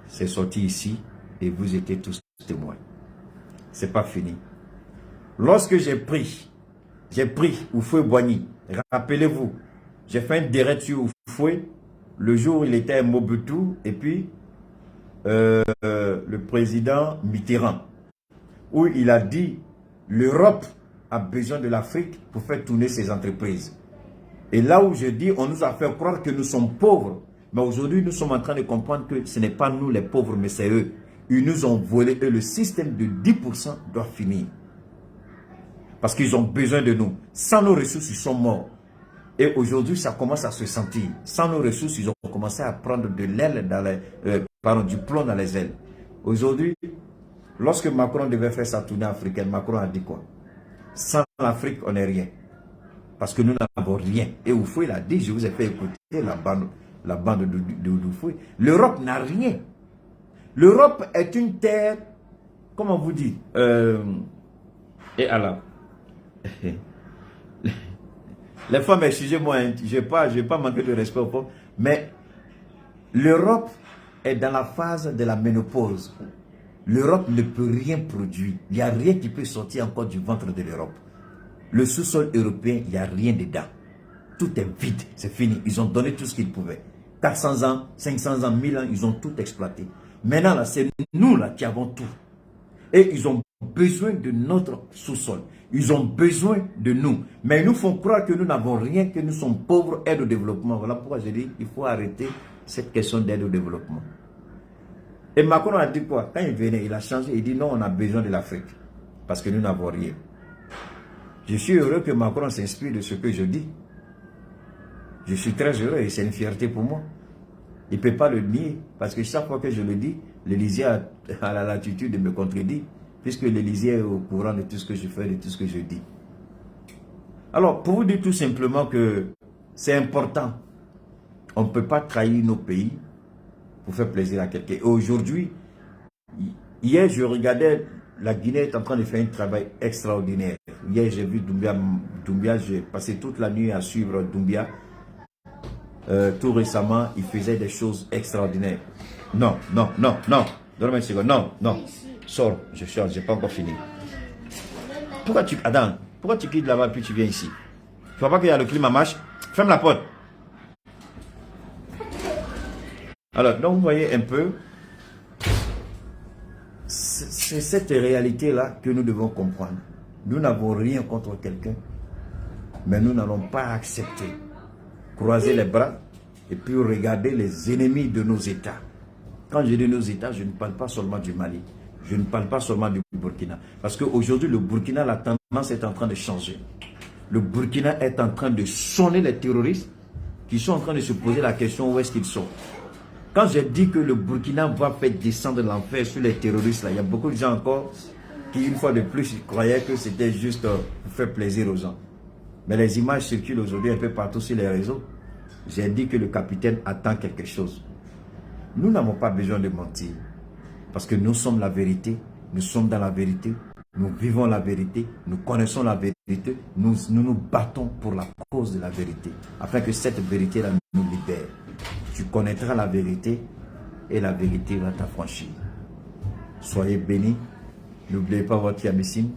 Speaker 1: C'est sorti ici et vous étiez tous témoins. C'est pas fini. Lorsque j'ai pris Oufoué Boigny, rappelez-vous, j'ai fait un direct sur Oufoué le jour où il était à Mobutu et puis le président Mitterrand, où il a dit l'Europe a besoin de l'Afrique pour faire tourner ses entreprises. Et là où je dis, on nous a fait croire que nous sommes pauvres. Mais aujourd'hui, nous sommes en train de comprendre que ce n'est pas nous les pauvres, mais c'est eux. Ils nous ont volé et le système de 10% doit finir. Parce qu'ils ont besoin de nous. Sans nos ressources, ils sont morts. Et aujourd'hui, ça commence à se sentir. Sans nos ressources, ils ont commencé à prendre de l'aile dans les, du plomb dans les ailes. Aujourd'hui, lorsque Macron devait faire sa tournée africaine, Macron a dit quoi? Sans l'Afrique, on n'est rien. Parce que nous n'avons rien. Et Oufoué l'a dit, je vous ai fait écouter la bande de Oufoué. L'Europe n'a rien. L'Europe est une terre, comment vous dites, et alors, les femmes, excusez-moi, je vais pas manquer de respect aux femmes, mais l'Europe est dans la phase de la ménopause. L'Europe ne peut rien produire. Il n'y a rien qui peut sortir encore du ventre de l'Europe. Le sous-sol européen, il n'y a rien dedans. Tout est vide, c'est fini. Ils ont donné tout ce qu'ils pouvaient. 400 ans, 500 ans, 1000 ans, ils ont tout exploité. Maintenant, là, c'est nous là qui avons tout. Et ils ont besoin de notre sous-sol. Ils ont besoin de nous. Mais ils nous font croire que nous n'avons rien, que nous sommes pauvres, aide au développement. Voilà pourquoi je dis qu'il faut arrêter cette question d'aide au développement. Et Macron a dit quoi? Quand il venait, il a changé. Il dit non, on a besoin de l'Afrique. Parce que nous n'avons rien. Je suis heureux que Macron s'inspire de ce que je dis. Je suis très heureux et c'est une fierté pour moi. Il ne peut pas le nier. Parce que chaque fois que je le dis, l'Élysée a la latitude de me contredire. Puisque l'Élysée est au courant de tout ce que je fais, de tout ce que je dis. Alors, pour vous dire tout simplement que c'est important. On ne peut pas trahir nos pays pour faire plaisir à quelqu'un. Et aujourd'hui, hier, je regardais, la Guinée est en train de faire un travail extraordinaire. Hier, j'ai vu Doumbia, j'ai passé toute la nuit à suivre Doumbia. Tout récemment, il faisait des choses extraordinaires. Non, non, non, non. Donne-moi une seconde. Non, non. Sors, je sors, j'ai pas encore fini. Pourquoi tu... Adam, pourquoi tu quittes là-bas puis tu viens ici? Tu vois pas qu'il y a le climat marche? Ferme la porte. Alors, donc vous voyez un peu, c'est cette réalité-là que nous devons comprendre. Nous n'avons rien contre quelqu'un, mais nous n'allons pas accepter, croiser les bras et puis regarder les ennemis de nos États. Quand je dis nos États, je ne parle pas seulement du Mali, je ne parle pas seulement du Burkina. Parce qu'aujourd'hui, le Burkina, la tendance est en train de changer. Le Burkina est en train de sonner les terroristes qui sont en train de se poser la question où est-ce qu'ils sont. Quand j'ai dit que le Burkina va faire descendre l'enfer sur les terroristes, là, il y a beaucoup de gens encore qui, une fois de plus, croyaient que c'était juste pour faire plaisir aux gens. Mais les images circulent aujourd'hui un peu partout sur les réseaux. J'ai dit que le capitaine attend quelque chose. Nous n'avons pas besoin de mentir. Parce que nous sommes la vérité, nous sommes dans la vérité, nous vivons la vérité, nous connaissons la vérité, nous nous battons pour la cause de la vérité, afin que cette vérité-là nous libère. Tu connaîtras la vérité et la vérité va t'affranchir. Soyez bénis. N'oubliez pas votre Tiamissine.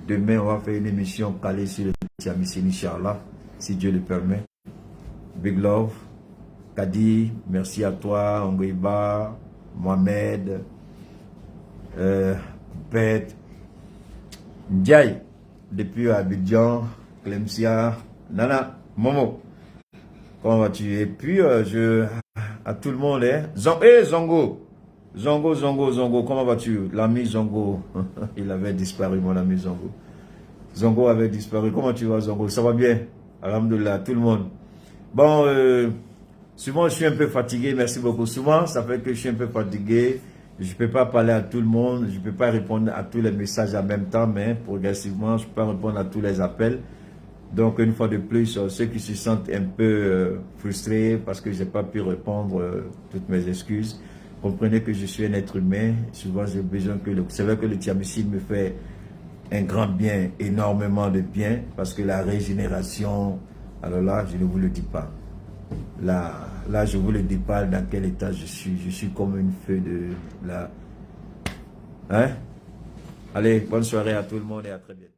Speaker 1: Demain, on va faire une émission calée sur le Tiamissine, Inch'Allah, si Dieu le permet. Big love. Kadi, merci à toi, Ongoiba, Mohamed, Pet, Ndiaye, depuis Abidjan, Clemsia, Nana, Momo. Comment vas-tu? Et puis, à tout le monde, hein? Zongo, comment vas-tu? L'ami Zongo, il avait disparu, mon ami Zongo. Zongo avait disparu. Comment tu vas, Zongo? Ça va bien? Alhamdoulilah, tout le monde. Bon, souvent, je suis un peu fatigué, merci beaucoup. Souvent, ça fait que je suis un peu fatigué. Je ne peux pas parler à tout le monde, je ne peux pas répondre à tous les messages en même temps, mais progressivement, je peux répondre à tous les appels. Donc, une fois de plus, ceux qui se sentent un peu frustrés parce que je n'ai pas pu répondre, toutes mes excuses, comprenez que je suis un être humain. Souvent, j'ai besoin que c'est vrai que le Tiamissine me fait un grand bien, énormément de bien, parce que la régénération, alors là, je ne vous le dis pas. Là, je vous le dis pas dans quel état je suis. Je suis comme une feuille de la... Hein? Allez, bonne soirée à tout le monde et à très bientôt.